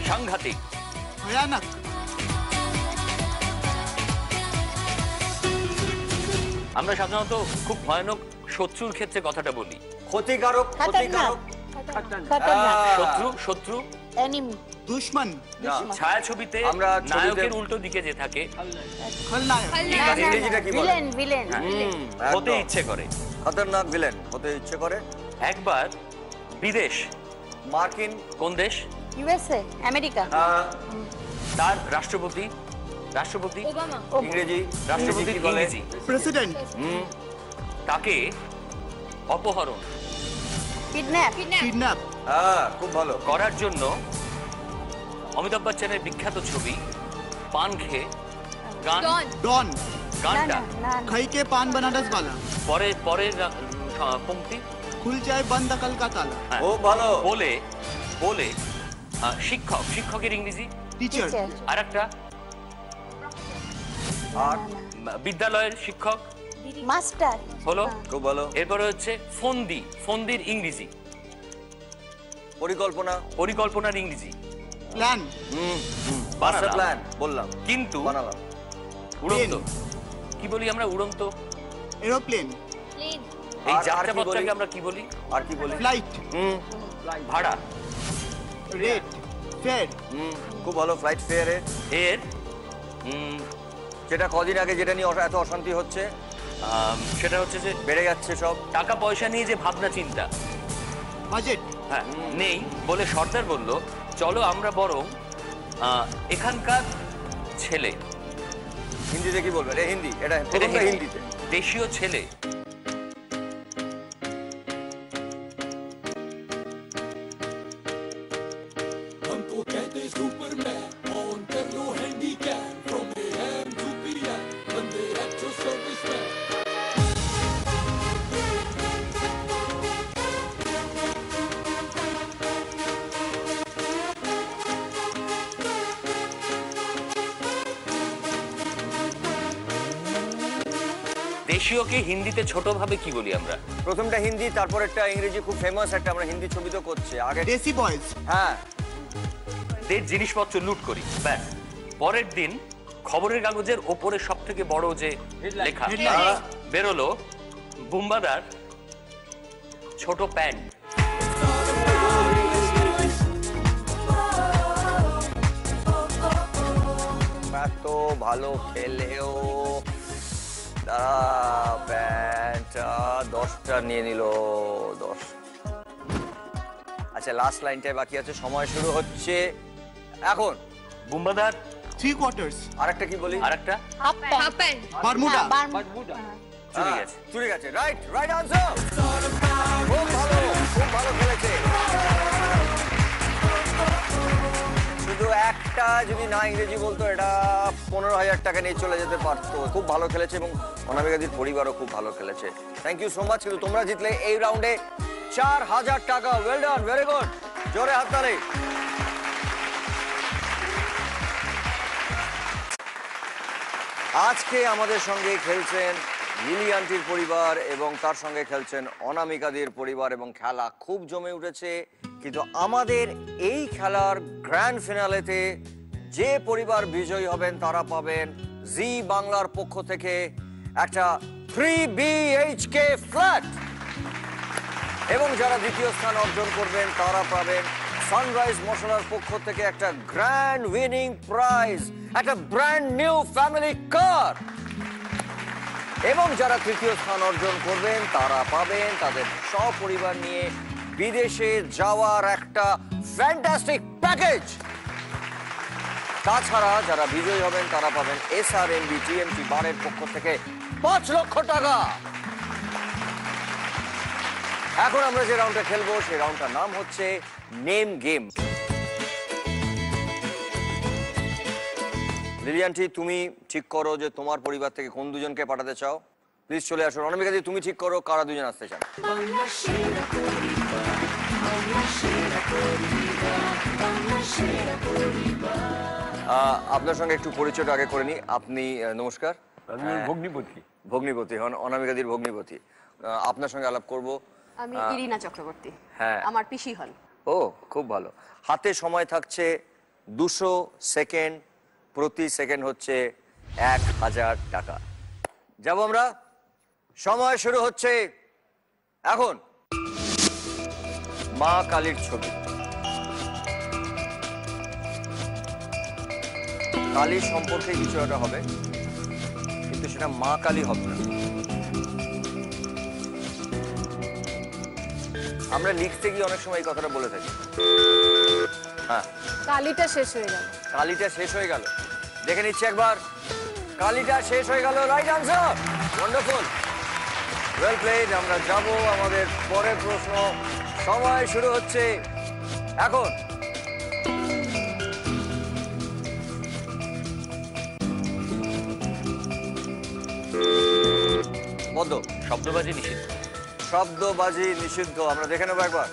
সাংঘাতিক, ভয়ানক। আমরা সাধারণত খুব ভয়ানক শত্রুর ক্ষেত্রে কথাটা বলি। ক্ষতিকারক, ক্ষতিকারক, শত্রু, শত্রু, এনিমি, দুশমন। ছায়াছবিতে আমরা নায়কের উল্টো দিকে যে থাকে খলনায়ক, ইংরেজিটা কি বলে? Villain, villain. হতে ইচ্ছে করে, খতরনাক ভিলেন হতে ইচ্ছে করে। একবার বিদেশ, মার্কিন কোন দেশ? USA, America. তার রাষ্ট্রপতি, রাষ্ট্রপতি ওবামা। ইংরেজি রাষ্ট্রপতি ইংরেজি প্রেসিডেন্ট। তাকে অপহরণ, কিডন্যাপ, কিডন্যাপ খুব ভালো করার জন্য অমিতাভ বচ্চনের বিখ্যাত ছবি পান খেয়ে গান, ডন, গানটা খাই কে পান বানারস वाला, পরের পংক্তি খুল যায় বন্ধ কলকা তালা। ও ভালো বলে বলে শিক্ষক, শিক্ষকের ইংরেজি টিচার। আর একটা বিদ্যালয়ের শিক্ষক মাস্টার। হলো, খুব ভালো। এরপরে হচ্ছে ফন্দি, ফন্দির ইংরেজি পরিকল্পনা, পরিকল্পনার ইংরেজি প্ল্যান। মাস্টার প্ল্যান বললাম, কিন্তু বানালাম। উড়ন্ত কি বলি আমরা? উড়ন্ত এরোপ্লেন। এই যাত্রাপথটাকে আমরা কি বলি? আর কি বলি? ফ্লাইট। ভাড়া, রেট, ফেয়ার। খুব ভালো। ফ্লাইট ফেয়ারে এর যেটা কদিন আগে যেটা নিয়ে এত অশান্তি হচ্ছে, সেটা হচ্ছে যে বেড়ে যাচ্ছে সব টাকা পয়সা নিয়ে যে ভাবনা চিন্তা, বাজেট। হ্যাঁ, নেই বলে সরকার বলল চলো আমরা বরং এখানকার ছেলে, হিন্দিতে কি বলবে? হিন্দি, এটা হিন্দিতে দেশীয় ছেলে, দেশীয়কে হিন্দিতে ছোট ভাবে কি বলি আমরা? প্রথমটা হিন্দি, তারপর একটা ইংরেজি খুব ফেমাস একটা আমরা হিন্দি ছবি তো করছে আগে, দেশি বয়েজ। হ্যাঁ, জিনিসপত্র লুট করি, ব্যাস। পরের দিন খবরের কাগজের ওপরে সব থেকে বড় যে লেখা বেরোলো, বুম্বাদার ছোট প্যান্ট। এত ভালো খেলেও প্যান্টটা 10টা নিয়ে নিল। 10। আচ্ছা, লাস্ট লাইনটাই বাকি আছে, সময় শুরু হচ্ছে এখন। বুম্বাদার 3 quarters, আরেকটা কি বলি? আরেকটা হাফ প্যান্ট। বারমুডা। চুরি গেছে। Right answer. খুব ভালো খেলেছে। শুধু একটা যদি না ইংরেজি বলতো, এটা 15,000 টাকা নিয়ে চলে যেতে পারতো। খুব ভালো খেলেছে এবং অনামিকাদির পরিবারও খুব ভালো খেলেছে। Thank you so much. কিন্তু তোমরা জিতলে এই রাউন্ডে 4,000 টাকা। ওয়েল ডান, ভেরি গুড, জোরে হাততালি। আজকে আমাদের সঙ্গে খেলছেন লিলি আন্টির পরিবার এবং তার সঙ্গে খেলছেন অনামিকাদির পরিবার এবং খেলা খুব জমে উঠেছে। কিন্তু আমাদের এই খেলার গ্র্যান্ড ফিনালেতে যে পরিবার বিজয়ী হবেন তারা পাবেন জি বাংলার পক্ষ থেকে একটা 3 BHK ফ্ল্যাট, এবং যারা দ্বিতীয় স্থান অর্জন করবেন তারা পাবেন সানরাইজ মশলার পক্ষ থেকে একটা গ্র্যান্ড উইনিং প্রাইজ, একটা ব্র্যান্ড নিউ ফ্যামিলি কার, এবং যারা তৃতীয় স্থান অর্জন করবেন তারা পাবেন তাদের সপরিবার নিয়ে বিদেশে যাওয়ার একটা ফ্যান্টাস্টিক প্যাকেজ। তাছাড়া যারা বিজয়ী হবেন তারা পাবেন SRMB TMT বারের পক্ষ থেকে 5 লক্ষ টাকা। এখন আমরা যে রাউন্ডটা খেলবো সেই রাউন্ডটার নাম হচ্ছে নেম গেম। লিলি আন্টি, তুমি ঠিক করো যে তোমার পরিবার থেকে কোন দুজনকে পাঠাতে চাও। প্লিজ চলে আসো। অনামিকাদি, তুমি ঠিক করো কারা দুজন আসতে চান। আপনার সঙ্গে একটু পরিচয়টা আগে করে নি। আপনি নমস্কার। ভগ্নিপতি। ভগ্নিপতি হন, অনামিকাদির ভগ্নিপতি। আপনার সঙ্গে আলাপ করব। আমি ইরিনা চক্রবর্তী। হ্যাঁ, আমার পিসি হন। ও, খুব ভালো। হাতে সময় থাকছে 200 সেকেন্ড, প্রতি সেকেন্ড হচ্ছে 1000 টাকা। যাব আমরা, সময় শুরু হচ্ছে এখন। মা কালীর ছবি। কালী সম্পর্কে কিছু একটা হবে, কিন্তু সেটা মা কালী হবে না। আমরা লিখতে গিয়ে অনেক সময় এই কথাটা বলে থাকি। হ্যাঁ, কালিটা শেষ হয়ে গেল। কালিটা শেষ হয়ে গেল। দেখে নিচ্ছি একবার। কালিটা শেষ হয়ে গেল। Right answer, wonderful, well played. আমরা যাব আমাদের পরের প্রশ্ন। সময় শুরু হচ্ছে এখন। বদ্ধ। শব্দবাজি নিষিদ্ধ। শব্দবাজি নিষিদ্ধ। আমরা দেখে নেবো একবার।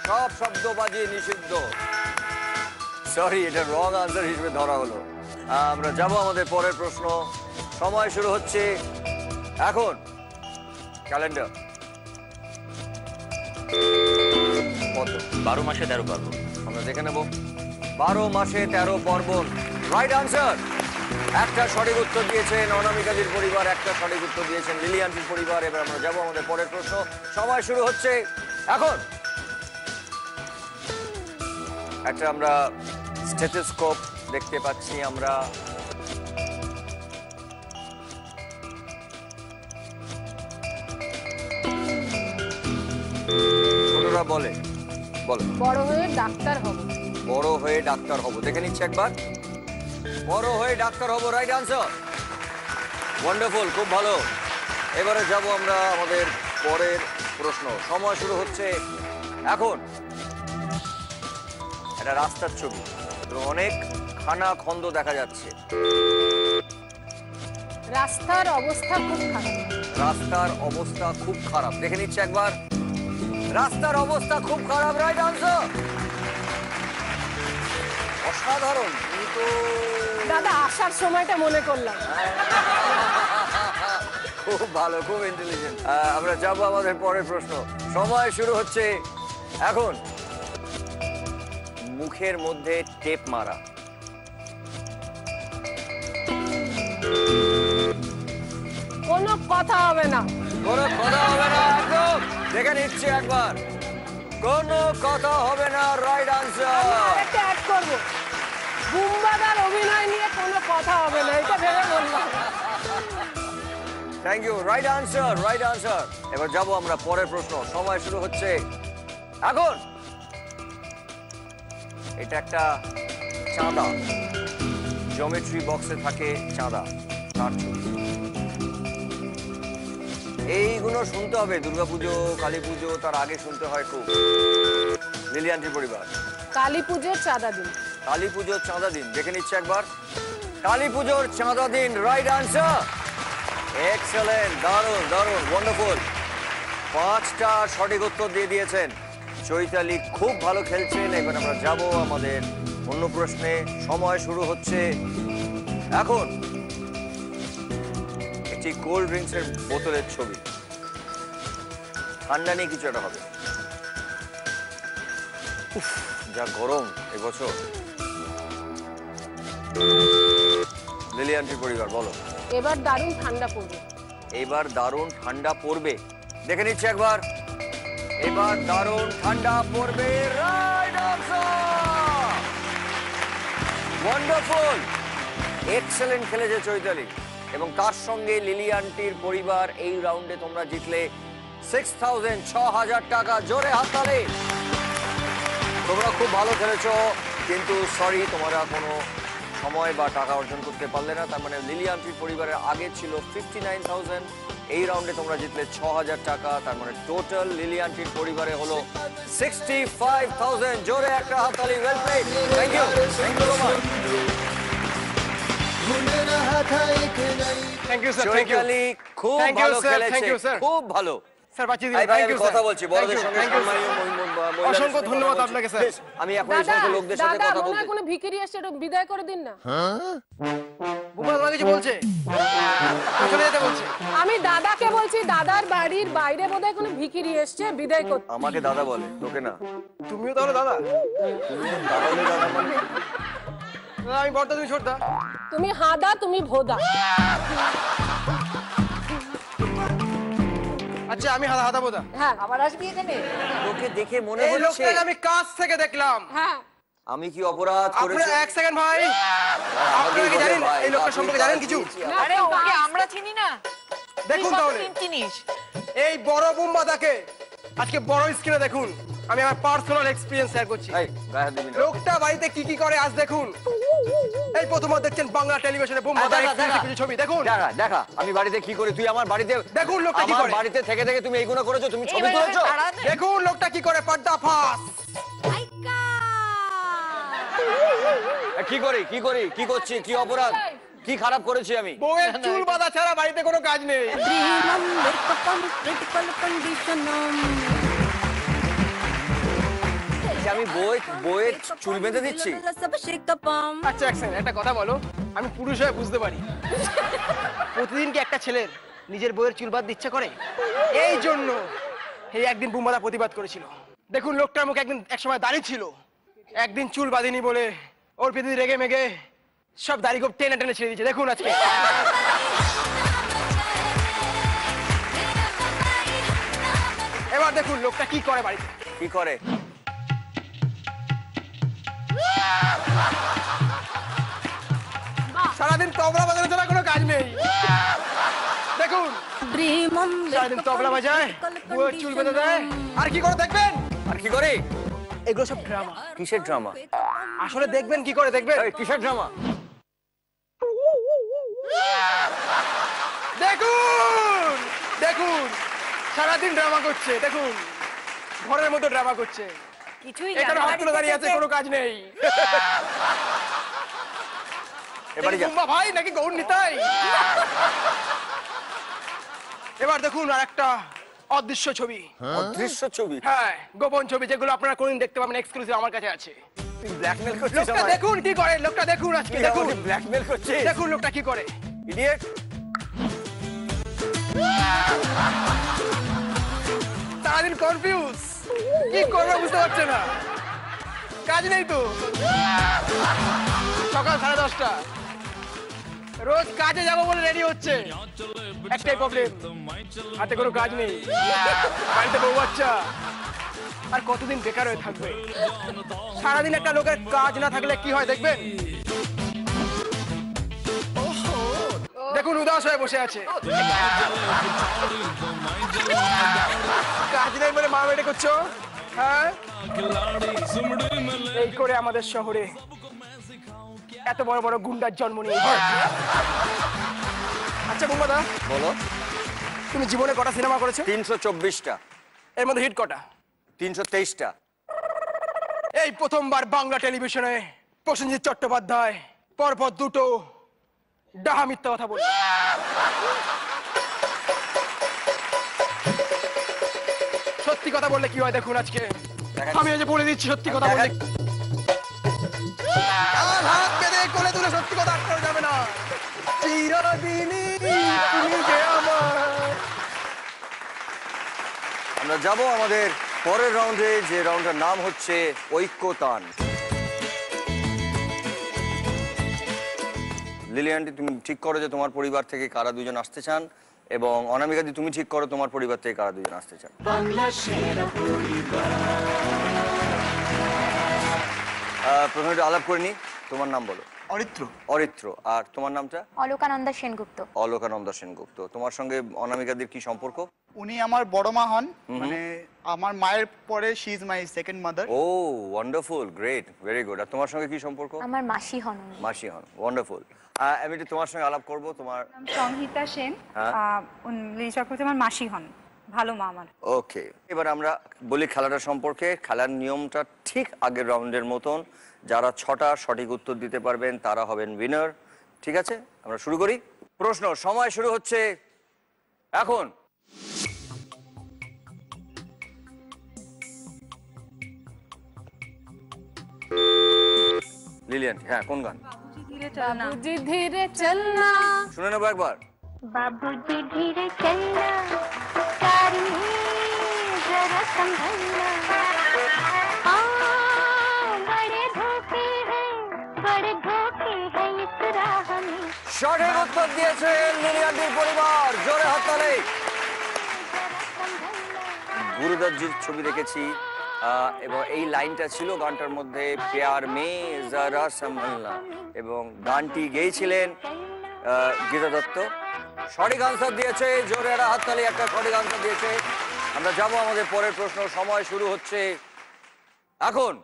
সব শব্দবাজি নিষিদ্ধ। সরি, এটা রং আনসার হিসেবে ধরা হলো। আমরা যাব আমাদের পরের প্রশ্ন। সময় শুরু হচ্ছে এখন। ক্যালেন্ডার। 12 মাসে 13 পার্বণ। আমরা দেখে নেব। 12 মাসে 13 পার্বণ। Right answer. একটা সঠিক উত্তর দিয়েছেন অনামিকাদির পরিবার, একটা সঠিক উত্তর দিয়েছেন লিলি আন্টির পরিবার। এবার আমরা যাব আমাদের পরের প্রশ্ন। সময় শুরু হচ্ছে এখন। একটা আমরা স্টেথোস্কোপ দেখতে পাচ্ছি। আমরা ছোটরা বলে, বলো। বড় হয়ে ডাক্তার হব। বড় হয়ে ডাক্তার হব। দেখে নিচ্ছি একবার। বড় হয়ে ডাক্তার হব। রাইট আনসার, ওয়ান্ডারফুল, খুব ভালো। এবারে যাব আমরা আমাদের পরের প্রশ্ন। সময় শুরু হচ্ছে এখন। একটা রাস্তার ছবি এবং অনেক খানা খন্দ দেখা যাচ্ছে। রাস্তার অবস্থা খুব খারাপ। রাস্তার অবস্থা খুব খারাপ। দেখে নিচ্ছি একবার। রাস্তার অবস্থা খুব খারাপ। রাইট আনসার, অসাধারণ। কিন্তু দাদা আসার সময়টা মনে করলাম। খুব ভালো, খুব ইন্টেলিজেন্ট। আমরা যাব আমাদের পরের প্রশ্ন। সময় শুরু হচ্ছে এখন। মুখের মধ্যে টেপ মারা। কথা হবে না। কোনো কথা হবে না, একদম দেখে নিচ্ছি একবার। কোনো কথা হবে না, রাইট আনসার। একটা অ্যাড করব, বুম্বাদার অভিনয় নিয়ে কোনো কথা হবে না, এটা ভেবে বললাম। Thank you, right answer, right answer. এবার যাব আমরা পরের প্রশ্ন, সময় শুরু হচ্ছে এখন। এটা একটা চাঁদা, জিওমেট্রি বক্সে থাকে চাঁদা, তার ছবি। এইগুলো শুনতে হবে দুর্গাপুজো, কালী পুজো, তার আগে শুনতে হয় খুব। লিলিয়ান্টির পরিবার। কালী পুজোর চাঁদা দিন। কালী পুজোর চাঁদা দিন, দেখে নিচ্ছে একবার। কালী পুজোর চাঁদা দিন, রাইট আনসার। এক্সেলেন্ট, দারুণ দারুণ, ওয়ান্ডারফুল। 5টা সঠিক উত্তর দিয়ে দিয়েছেন। চৈতালি খুব ভালো খেলছেন। এবার আমরা যাব আমাদের অন্য প্রশ্নে। সময় শুরু হচ্ছে এখন। একটি কোল্ড ড্রিঙ্কসের বোতলের ছবি, ঠান্ডা নিয়ে কিছু একটা হবে। উফ, যা গরম এবছর। লিলিয়ান্টির পরিবার, বলো। এবার দারুণ ঠান্ডা পড়বে। এবার দারুণ ঠান্ডা পড়বে, দেখে নিচ্ছি একবার। এবার দারুণ ঠান্ডা পড়বে, রাইট আনসার। ওয়ান্ডারফুল, এক্সেলেন্ট খেলেছে চৈতালি। এবং তার সঙ্গে লিলিয়ান্টির পরিবার এই রাউন্ডে তোমরা জিতলে 6000, 6000 টাকা। জোরে হাততালি। তোমরা খুব ভালো খেলেছো, কিন্তু সরি, তোমরা কোনো সময় বা টাকা অর্জন করতে পারলে না। তার মানে লিলিয়ান্টির পরিবারের আগে ছিল 59000, এই রাউন্ডে তোমরা জিতলে 6000 টাকা। তার মানে টোটাল লিলিয়ান্টির পরিবারে হলো 65000। জোরে একটা হাততালি, well played. Thank you, thank you so much. Thank you sir, thank you. Chaitali খুব ভালো খেলেছে, থ্যাংক ইউ স্যার। খুব ভালো। স্যার বাঁচিয়ে দিন, ভাই থ্যাংক ইউ স্যার। কথা বলছি, বড়দের সঙ্গে সম্মানীয় মহিলাদের অসংখ্য সঙ্গে ধন্যবাদ কথা আপনাকে বলছি। স্যার। বেশ, আমি এখন এই সমস্ত লোকদের সাথে দাদা, কথা মনে বলতে। হয় কোনো ভিখারি এসে একটু বিদায় করে দিন না। বুবা তোমাকে কিছু বলছে, চলে যেতে বলছে। আমি দাদাকে বলছি, দাদার বাড়ির বাইরে বোধহয় কোনো ভিখারি এসছে বিদায় করতে। আমাকে দাদা বলে, তোকে না। তুমিও তাহলে দাদা? দাদা হলে দাদা মানে? আমি বড়দা, তুমি ছোটদা। তুমি হাদা, তুমি ভোদা। আচ্ছা, আমি হাদা হাদা বোদা। হ্যাঁ, আবার আসবি এখানে। তোকে দেখে মনে এই হচ্ছে লোকটাকে আমি কাছ থেকে দেখলাম। হ্যাঁ, আমি কি অপরাধ করেছি? আপনারা এক সেকেন্ড ভাই, আপনারা কি জানেন এই লোকটার সম্পর্কে জানেন কিছু? আরে ওকে আমরা চিনি না। দেখুন তাহলে, চিনিস? এই বড় বুম্বাদাকে আজকে বড় স্ক্রিনে দেখুন। আমি আমার পার্সোনাল এক্সপেরিয়েন্স শেয়ার করছি। লোকটা বাড়িতে কি কি করে আজ দেখুন। এই প্রথমবার দেখছেন বাংলা টেলিভিশনে বুম্বাদার কিছু ছবি দেখুন। দেখা আমি বাড়িতে কি করি, তুই আমার বাড়িতে দেখুন লোকটা কি করে। বাড়িতে থেকে থেকে তুমি এইগুলো করেছো, তুমি ছবি তুলেছো। দেখুন লোকটা কি করে, পর্দা ফাঁস। কি করি কি করি কি করছি, কি অপরাধ, কি খারাপ করেছি আমি? বউয়ের চুল বাঁধা ছাড়া বাড়িতে কোনো কাজ নেই। আমি বউয়ের চুল বেঁধে দিচ্ছি। আচ্ছা এক সেকেন্ড, একটা কথা বলো। আমি পুরুষ হয়ে বুঝতে পারি, প্রতিদিন কি একটা ছেলের নিজের বউয়ের চুল বাঁধতে ইচ্ছা করে? এই জন্য এই একদিন বুম্বাদা প্রতিবাদ করেছিল। দেখুন লোকটার মুখে একদিন একসময় দাড়ি ছিল, একদিন চুল বাঁধেনি বলে ওর পৃথিবী রেগে মেগে সব দাড়ি খুব টেনে টেনে ছেড়ে দিয়েছে। দেখুন আজকে। এবার দেখুন লোকটা কি করে বাড়িতে। কি করে? সারাদিন তবলা বাজানো ছাড়া কোনো কাজ নেই। দেখুন সারাদিন তবলা বাজায়, বউয়ের চুল বেঁধে দেয়, আর কি করে দেখবেন। আর কি করে? এগুলো সব ড্রামা। কিসের ড্রামা? আসলে দেখবেন কি করে, দেখবেন। কিসের ড্রামা? দেখুন দেখুন সারাদিন ড্রামা করছে। দেখুন ঘরের মতো ড্রামা করছে, কিছুই এখানে হাত তুলে দাঁড়িয়ে আছে, কোনো কাজ নেই। এবারে বুম্বা ভাই নাকি গৌর নিতাই? এবার দেখুন আর একটা অদৃশ্য ছবি। অদৃশ্য ছবি? হ্যাঁ, গোপন ছবি, যেগুলো আপনারা কোনদিন দেখতে পাবেন, এক্সক্লুসিভ আমার কাছে আছে। তুই ব্ল্যাকমেল করছিস লোকটা আমায়? দেখুন কি করে, লোকটা দেখুন আজকে। দেখুন ব্ল্যাকমেল করছিস? দেখুন লোকটা কি করে। ইডিয়েট। সারাদিন কনফিউজ, কি করবে বুঝতে পারছে না, কাজ নেই তো। সকাল 10:30, রোজ কাজে যাবো বলে রেডি হচ্ছে, একটাই প্রবলেম, হাতে কোনো কাজ নেই, বাড়িতে বউ বাচ্চা, আর কতদিন বেকার হয়ে থাকবে। সারাদিন একটা লোকের কাজ না থাকলে কি হয় দেখবেন, দেখুন উদাস হয়ে বসে আছে। কাজ নেই বলে মা বেটে করছো, হ্যাঁ? এই করে আমাদের শহরে এত বড় বড় গুন্ডার জন্ম নিয়ে। আচ্ছা বুম্বাদা, বলো, তুমি জীবনে কটা সিনেমা করেছো? 324টা। এর মধ্যে হিট কটা? 323টা। এই প্রথমবার বাংলা টেলিভিশনে প্রসেনজিৎ চট্টোপাধ্যায় পরপর দুটো ডাহা মিথ্যা কথা বলল। সত্যি কথা বললে কি হয় দেখুন আজকে, আমি এই যে বলে দিচ্ছি সত্যি কথা বললে হাত বেঁধে কোলে তুলে সত্যি কথা আটকানো যাবে না। চিরদিনই তুমি যে আমার। আমরা যাব আমাদের পরের রাউন্ডে, যে রাউন্ডের নাম হচ্ছে ঐক্যতান। লিলিয়ানটি, তুমি ঠিক করো যে তোমার পরিবার থেকে কারা দুজন আসতে চান, এবং অনামিকাদি তুমি ঠিক করো তোমার পরিবার থেকে কারা দুজন আসতে চান। প্রথমে একটু আলাপ করে নি, তোমার নাম বলো। অরিত্র। অরিত্র। আর তোমার নামটা? অলোকানন্দা সেনগুপ্ত। অলোকানন্দা সেনগুপ্ত। তোমার সঙ্গে অনামিকাদের কি সম্পর্ক? উনি আমার বড় মা হন, মানে আমার মায়ের পরে she is my second mother. Oh wonderful, great, very good. আর তোমার সঙ্গে কি সম্পর্ক? আমার মাসি হন। মাসি হন, ওয়ান্ডারফুল। আমি একটু তোমার সঙ্গে আলাপ করব। তোমার সংহিতা সেন, লিলি চক্রবর্তী আমার মাসি হন, ভালো মা আমার। ওকে, এবার আমরা বলি খেলাটা সম্পর্কে। খেলার নিয়মটা ঠিক আগের রাউন্ডের মতন, যারা 6টা সঠিক উত্তর দিতে পারবেন তারা হবেন উইনার। ঠিক আছে, আমরা শুরু করি। প্রশ্ন সময় শুরু হচ্ছে এখন। লিলিয়ান, হ্যাঁ, কোন গান? বাবুজি ধীরে চলনা। শুনে নেবো একবার। बाबूजी धीरे चलना, सारी जरा संभलना, बड़े धोखे हैं इस राह में। সঠিক উত্তর দিয়েছে লিলিয়ানটির পরিবার, জোরে হাততালি। গুরুদত্তজির ছবি দেখেছি, এবং এই লাইনটা ছিল গানটার মধ্যে, প্যার মে জরা সম্ভলনা, এবং গানটি গেয়েছিলেন গীতা দত্ত। সঠিক আনসার দিয়েছে, জোরে একটা হাততালি, একটা সঠিক আনসার দিয়েছে। আমরা যাবো আমাদের পরের প্রশ্ন। সময় শুরু হচ্ছে এখন।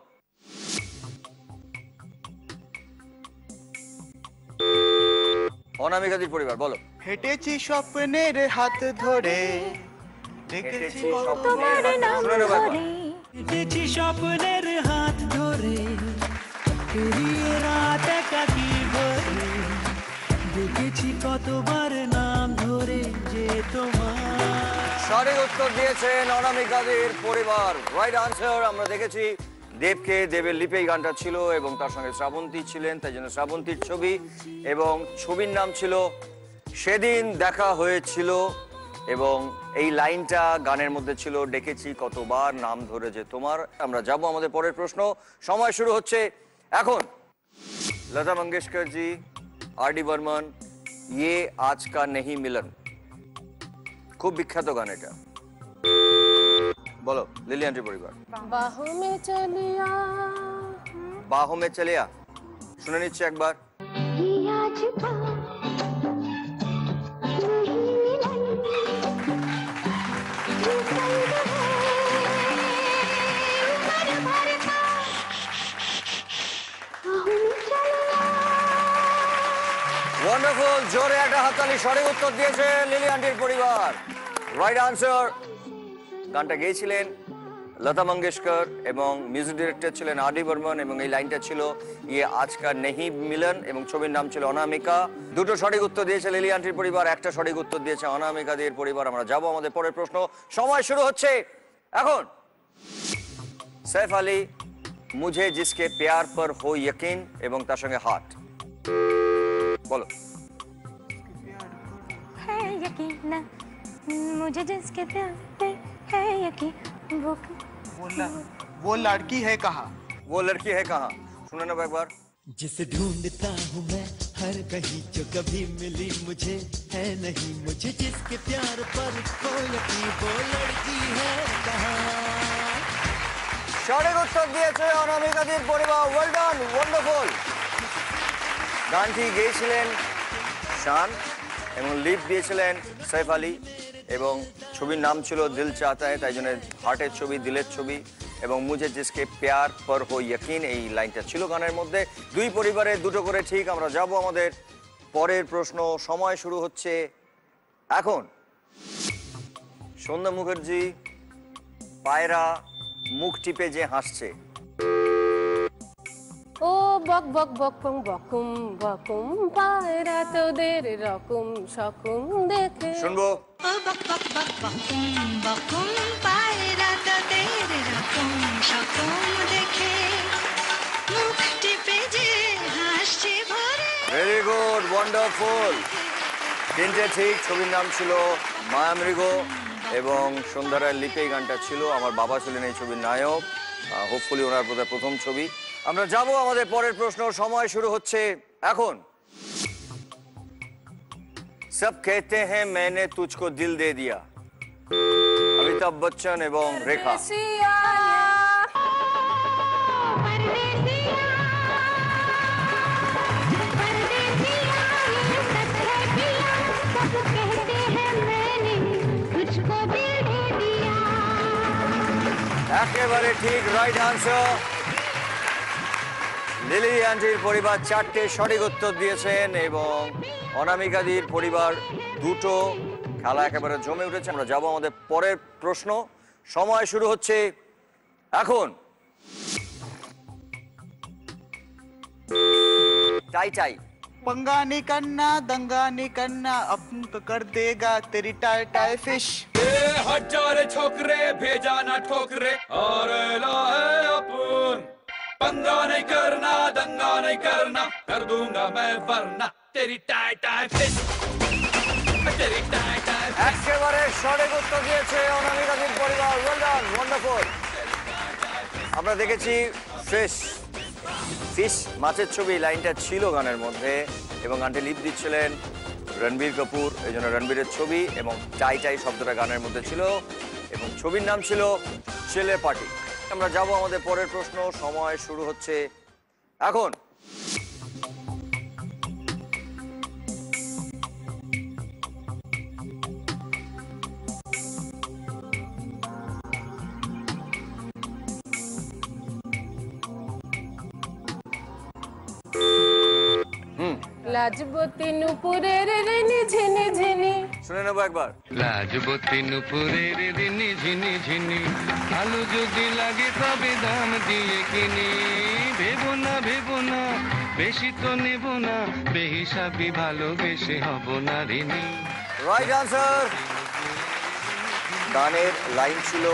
অনামিকাদির পরিবার, বলো। হেঁটেছি স্বপ্নের হাত ধরে, দেখেছি তোমার নাম ধরে, হেঁটেছি স্বপ্নের হাত ধরে, পেরিয়ে রাত একাকী ভরে, দেখেছি কতবার নাম ধরে যে তোমার। সঠিক উত্তর দিয়েছেন অনামিকাদের পরিবার, রাইট আনসার। আমরা দেখেছি দেবকে, দেবের লিপে এই গানটা ছিল, এবং তার সঙ্গে শ্রাবন্তী ছিলেন, তাই জন্য শ্রাবন্তীর ছবি, এবং ছবির নাম ছিল সেদিন দেখা হয়েছিল, এবং এই লাইনটা গানের মধ্যে ছিল, ডেকেছি কতবার নাম ধরে যে তোমার। আমরা যাব আমাদের পরের প্রশ্ন। সময় শুরু হচ্ছে এখন। লতা মঙ্গেশকর জি, আর.ডি. বর্মন, ইয়ে আজ কা নেহি মিলন, খুব বিখ্যাত গান এটা। বলো লিলিয়ানটির পরিবার। বাহু মে চলিয়া। বাহু মে চলিয়া শুনে নিচ্ছি একবার। ওয়ান্ডারফুল, জোরে একটা হাততালি। সঠিক উত্তর দিয়েছে লিলিয়ানটির পরিবার, রাইট আনসার। গানটা গেয়েছিলেন লতা মঙ্গেশকর, এবং মিউজিক ডিরেক্টর ছিলেন আর.ডি. বর্মন, এবং এই লাইনটা ছিল ইয়ে আজকার নেহি মিলন, এবং ছবির নাম ছিল অনামিকা। দুটো সঠিক উত্তর দিয়েছে লিলিয়ানটির পরিবার, একটা সঠিক উত্তর দিয়েছে অনামিকাদের পরিবার। আমরা যাব আমাদের পরের প্রশ্ন। সময় শুরু হচ্ছে এখন। সৈফ আলী, মুঝে জিসকে প্যার পর হো ইয়কিন, এবং তার সঙ্গে হাট। বলো। है यकीन मुझे जिसके प्यार पे है यकीन, वो लड़की है कहाँ। वो लड़की है कहाँ, सुने ना एक बार। जिसे ढूंढता हूँ मैं हर कहीं जो कभी मिली मुझे है नहीं मुझे जिसके प्यार पर कोई यकीन वो लड़की है कहाँ সঠিক উত্তর দিয়েছে অনামিকাদির পরিবার ওয়েল ডান ওয়ান্ডারফুল গানটি গেয়েছিলেন শান এবং লিপ দিয়েছিলেন সৈফ আলী এবং ছবির নাম ছিল দিল চাহতা है তাই জন্য হার্টের ছবি দিলের ছবি এবং মুঝে জিসকে প্যার পর হো ইয়কিন এই লাইনটা ছিল গানের মধ্যে দুই পরিবারে দুটো করে ঠিক আমরা যাব আমাদের পরের প্রশ্ন সময় শুরু হচ্ছে এখন সন্ধ্যা মুখার্জি পায়রা মুখ টিপে যে হাসছে ও বক বক বকুম বকুম বকুম পায়রা তোদের রকম সকম দেখে শুনবো ও বক বক বক বকুম বকুম পায়রা তোদের রকম সকম দেখে মুখ টিপে যে হাসছে ভরে ভেরি গুড ওয়ান্ডারফুল তিনটে ঠিক ছবির নাম ছিল মায়ামৃগ এবং সন্ধ্যারায় লিপে গানটা ছিল আমার বাবা ছিলেন এই ছবির নায়ক হোপফুলি ওনার বোধহয় প্রথম ছবি আমরা যাব আমাদের পরের প্রশ্ন সময় শুরু হচ্ছে এখন সব कहते हैं मैंने तुझको दिल दे दिया অমিতাভ বচ্চন এবং রেখা একেবারে ঠিক রাইট আনসার লিলি আন্টির পরিবার চারটে সঠিক উত্তর দিয়েছেন এবং অনামিকাদির পরিবার দুটো খেলা একেবারে জমে উঠেছে আমরা যাব আমাদের পরের প্রশ্ন সময় শুরু হচ্ছে এখন টাই টাই पंगा नहीं करना दंगा नहीं करना अपन तो कर देगा तेरी टाई टाई फिश हजार छोकरे भेजा ना ठोकरे और लाए अपन पंगा नहीं करना दंगा नहीं करना कर दूंगा मैं वरना तेरी टाई टाई फिश तेरी टाई टाई একেবারে সঠিক উত্তর দিয়েছে অনামিকাদির পরিবার ওয়েল ডান ওয়ান্ডারফুল আমরা দেখেছি ফিশ ফিশ মাছের ছবি লাইনটা ছিল গানের মধ্যে এবং গানটি লিপ দিচ্ছিলেন রণবীর কাপুর এই জন্য রণবীরের ছবি এবং টাই টাই শব্দটা গানের মধ্যে ছিল এবং ছবির নাম ছিল ছেলে পার্টি আমরা যাব আমাদের পরের প্রশ্ন সময় শুরু হচ্ছে এখন লাজবতী নুপুরের রিনি ঝিনি ঝিনি শুনে নেবো একবার লাজবতী নুপুরের রিনি ঝিনি ঝিনি আলু যদি লাগে তবে দাম দিয়ে কিনি ভেবো না বেশি তো নেব না বেহিসাবি ভালোবেসে হব না ঋণী রাইট আনসার গানের লাইন ছিল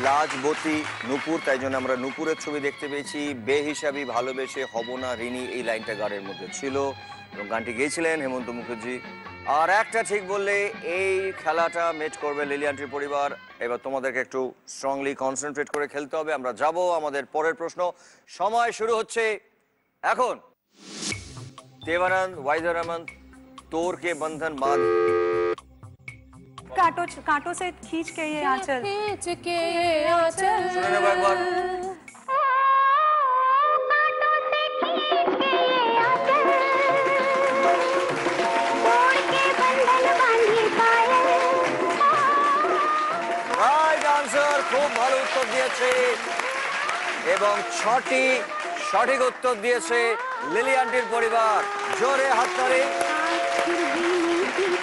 লাজবতী নূপুর তাই জন্য আমরা নূপুরের ছবি দেখতে পেয়েছি বেহিসাবি ভালোবেসে হব না ঋণী এই লাইনটা গানের মধ্যে ছিল এবং গানটি গেয়েছিলেন হেমন্ত মুখার্জি আর একটা ঠিক বললে এই খেলাটা ম্যাচ করবে লিলি আন্টির পরিবার এবার তোমাদেরকে একটু স্ট্রংলি কনসেন্ট্রেট করে খেলতে হবে আমরা যাব আমাদের পরের প্রশ্ন সময় শুরু হচ্ছে এখন देवानंद वाइजर रमन तोर के बंधन बांध कांटों से खींच के ये आंचल सुने ना एक बार রাইট আনসার খুব ভালো উত্তর দিয়েছে এবং 6টি সঠিক উত্তর দিয়েছে লিলি আন্টির পরিবার জোরে হাততালি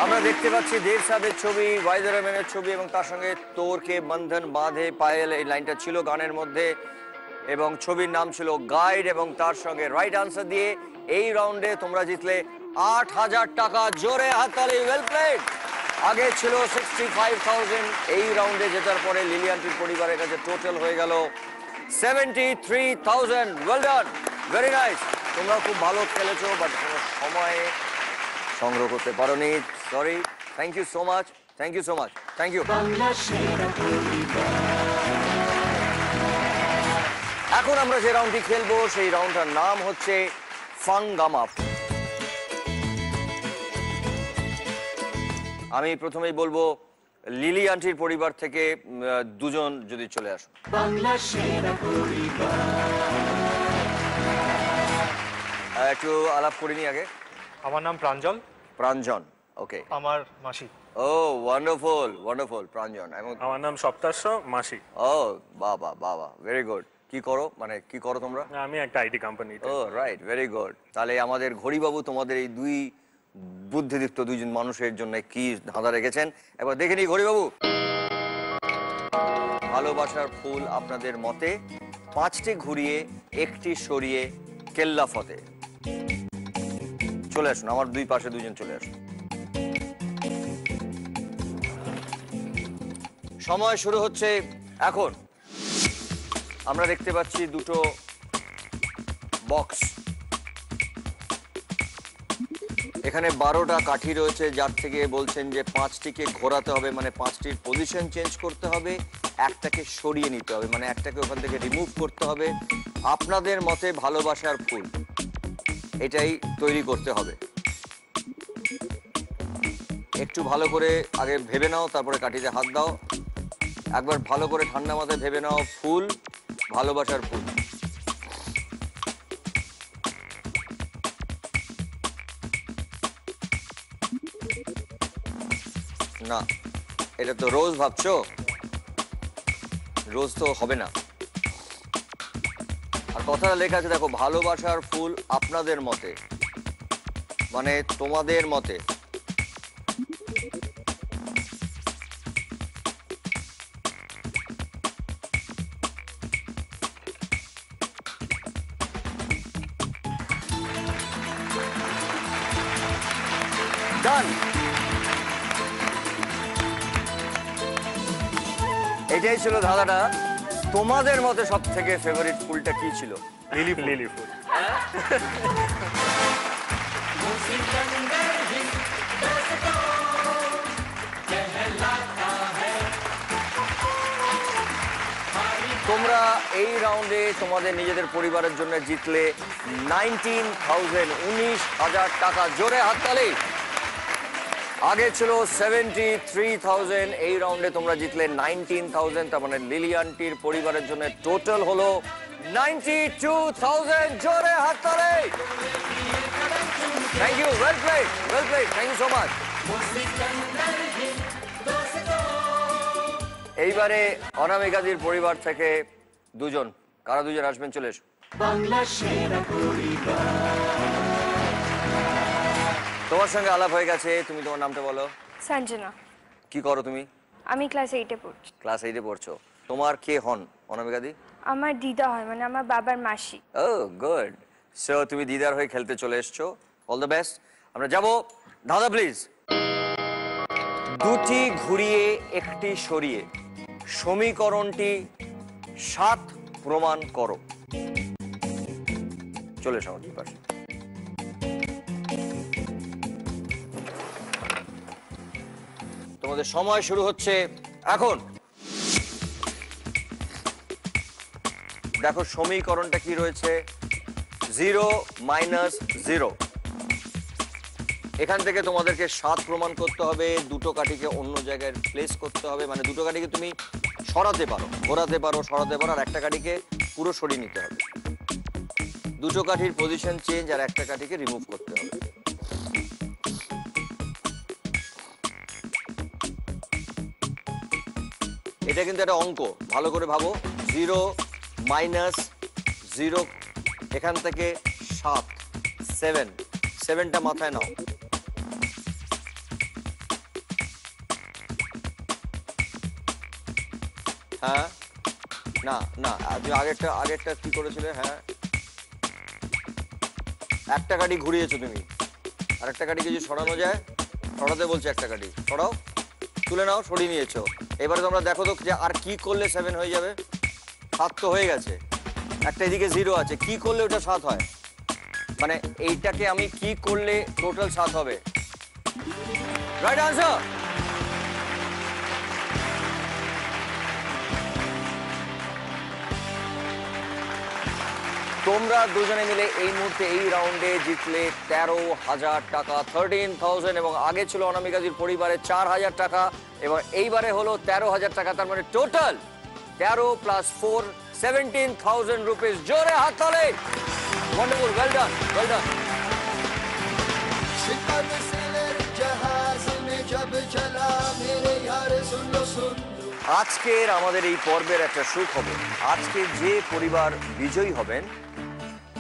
আমরা দেখতে পাচ্ছি দেব সাহেবের ছবি ওয়াইজার রহমানের ছবি এবং তার সঙ্গে তোর কে বন্ধন বাঁধে পায়েল এই লাইনটা ছিল গানের মধ্যে এবং ছবির নাম ছিল গাইড এবং তার সঙ্গে রাইট আনসার দিয়ে এই রাউন্ডে তোমরা জিতলে 8000 টাকা জোরে হাততালি ওয়েল প্লেড আগে ছিল 65000 এই রাউন্ডে জেতার পরে লিলি আন্টির পরিবারের কাছে টোটাল হয়ে গেল 73000 ওয়েল ডান ভেরি নাইস তোমরা খুব ভালো খেলেছো বাট কোনো সময়ে সংগ্রহ করতে পারোনি sorry thank you so much thank you so much thank you এখন আমরা যে রাউন্ডটি খেলবো সেই রাউন্ডটার নাম হচ্ছে ফাঙ্গামা আমি প্রথমেই বলবো লিলি আন্টির পরিবার থেকে দুজন যদি চলে আসো। বাংলা সেরা পরিবার। একটু আলাপ করিনি আগে। আমার নাম প্রাঞ্জল। প্রাঞ্জন, ওকে। আমার মাসি। ও ওয়ান্ডারফুল ওয়ান্ডারফুল, প্রাঞ্জন। এবং আমার নাম সপ্তাশ্য, মাসি। ও বাবা বাবা, ভেরি গুড। কি করো, মানে কি করো তোমরা? আমি একটা IT company. Oh right, very good. তাহলে আমাদের ঘড়িবাবু তোমাদের এই দুই বুদ্ধিদীপ্ত দুইজন মানুষের জন্য কি ধাঁধা রেখেছেন একবার দেখে নিই। ঘড়িবাবু, ভালোবাসার ফুল আপনাদের মতে 5টি ঘুরিয়ে 1টি সরিয়ে কেল্লা ফতে। চলে আসুন, আমার দুই পাশে দুজন চলে আসুন। সময় শুরু হচ্ছে এখন। আমরা দেখতে পাচ্ছি দুটো বক্স। এখানে 12টা কাঠি রয়েছে, যার থেকে বলছেন যে 5টিকে ঘোরাতে হবে, মানে 5টির পজিশন চেঞ্জ করতে হবে, একটাকে সরিয়ে নিতে হবে, মানে একটাকে ওখান থেকে রিমুভ করতে হবে। আপনাদের মতে ভালোবাসার ফুল এটাই তৈরি করতে হবে। একটু ভালো করে আগে ভেবে নাও, তারপরে কাঠিতে হাত দাও। একবার ভালো করে ঠান্ডা মাথায় ভেবে নাও, ফুল, ভালোবাসার ফুল। না, এটা তো রোজ ভাবছো, রোজ তো হবে না। আর কথাটা লেখা আছে দেখো, ভালোবাসার ফুল আপনাদের মতে, মানে তোমাদের মতে। ডান। এটাই ছিল ধাঁধাটা। তোমাদের মতে সব থেকে ফেভারিট ফুলটা কি ছিল? লিলি ফুল। লিলি ফুল। তোমরা এই রাউন্ডে তোমাদের নিজেদের পরিবারের জন্য জিতলে 19,000, 19,000 টাকা। জোরে হাততালি। আগে ছিল 73,000, এই রাউন্ডে তোমরা জিতলে 19,000। তার মানে লিলি আন্টির পরিবারের জন্য টোটাল হলো 92,000। জোরে হাততালি। Thank you, well played, well played, thank you so much. এইবারে অনামিকাদির পরিবার থেকে দুজন, কারা দুজন আসবেন চলে এসো। বাংলা সেরা পরিবার। তোমার সঙ্গে আলাপ হয়ে গেছে, তুমি তোমার নামটা বলো। সঞ্জনা। কি করো তুমি? আমি ক্লাস 8-এ পড়ছি। ক্লাস 8-এ পড়ছো। তোমার কে হন অনামিকাদি? আমার দিদা হয়, মানে আমার বাবার মাসি। ও গুড। সো তুমি দিদার হয়ে খেলতে চলে এসছো, অল দ্য বেস্ট। আমরা যাব ধাঁধা প্লিজ। দুটি ঘুরিয়ে একটি সরিয়ে সমীকরণটি 7 প্রমাণ করো। চলে এসো আমার পাশে। তোমাদের সময় শুরু হচ্ছে এখন। দেখো সমীকরণটা কি রয়েছে, 0 - 0। এখান থেকে তোমাদেরকে 7 প্রমাণ করতে হবে। দুটো কাঠিকে অন্য জায়গায় প্লেস করতে হবে, মানে দুটো কাঠিকে তুমি সরাতে পারো, ঘোরাতে পারো, সরাতে পারো, আর একটা কাঠিকে পুরো সরিয়ে নিতে হবে। দুটো কাঠির পজিশন চেঞ্জ, আর একটা কাঠিকে রিমুভ করতে হবে। এটা কিন্তু একটা অঙ্ক, ভালো করে ভাবো। 0 - 0, এখান থেকে 7, 7টা মাথায় নাও। হ্যাঁ, না না, তুমি আগেরটা কি করেছিলে? হ্যাঁ, একটা কাঠি ঘুরিয়েছো তুমি, আর একটা কাঠিকে যদি সরানো যায়, সরাতে বলছে একটা কাঠি সরাও, তুলে নাও, সরিয়ে নিয়েছো। এবারে তোমরা দেখো তো যে আর কি করলে 7 হয়ে যাবে। 7 তো হয়ে গেছে, একটা এদিকে 0 আছে, কি করলে ওটা 7 হয়, মানে এইটাকে আমি কি করলে টোটাল 7 হবে? Right answer. তোমরা দুজনে মিলে এই মুহূর্তে এই রাউন্ডে জিতলে 13,000 টাকা, 13,000, এবং আগে ছিল অনামিকাজির পরিবারে 4,000 টাকা, এবং এইবারে হলো 13,000 টাকা। তার মানে টোটাল 13 + 4 17,000 রুপিস। জোরে হাততালি। Wonderful, well done, well done. আজকের আমাদের এই পর্বের একটা সুখবর, আজকে যে পরিবার বিজয়ী হবেন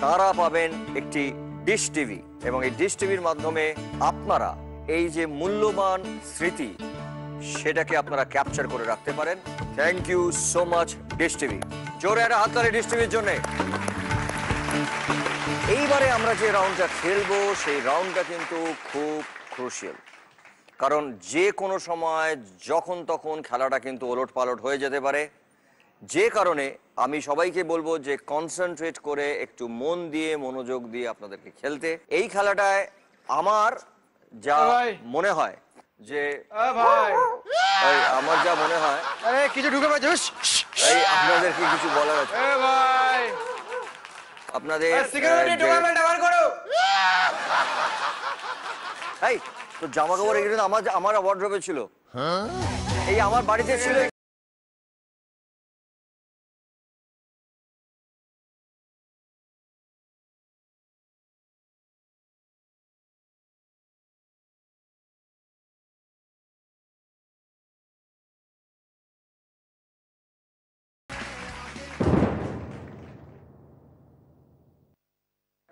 তারা পাবেন একটি ডিশ টিভি, এবং এই ডিশ টিভির মাধ্যমে আপনারা এই যে মূল্যবান স্মৃতি সেটাকে আপনারা ক্যাপচার করে রাখতে পারেন। Thank you so much dish TV. জোরে একটা হাততালি ডিশ টিভির জন্য। এইবারে আমরা যে রাউন্ডটা খেলবো সেই রাউন্ডটা কিন্তু খুব ক্রুশিয়াল, কারণ যে কোনো সময় যখন তখন খেলাটা কিন্তু ওলট পালট হয়ে যেতে পারে। যে কারণে আমি সবাইকে বলবো যে কনসেন্ট্রেট করে একটু মন দিয়ে মনোযোগ দিয়ে আপনাদেরকে খেলতে। এই খেলাটায় আমার যা মনে হয় যে আমার যা মনে হয় কিছু ঢুকে এই আপনাদেরকে কিছু বলার আছে আপনাদের। এই তো জামা কাপড় এগুলো আমার ওয়ার্ড্রোবে ছিল, এই আমার বাড়িতে ছিল।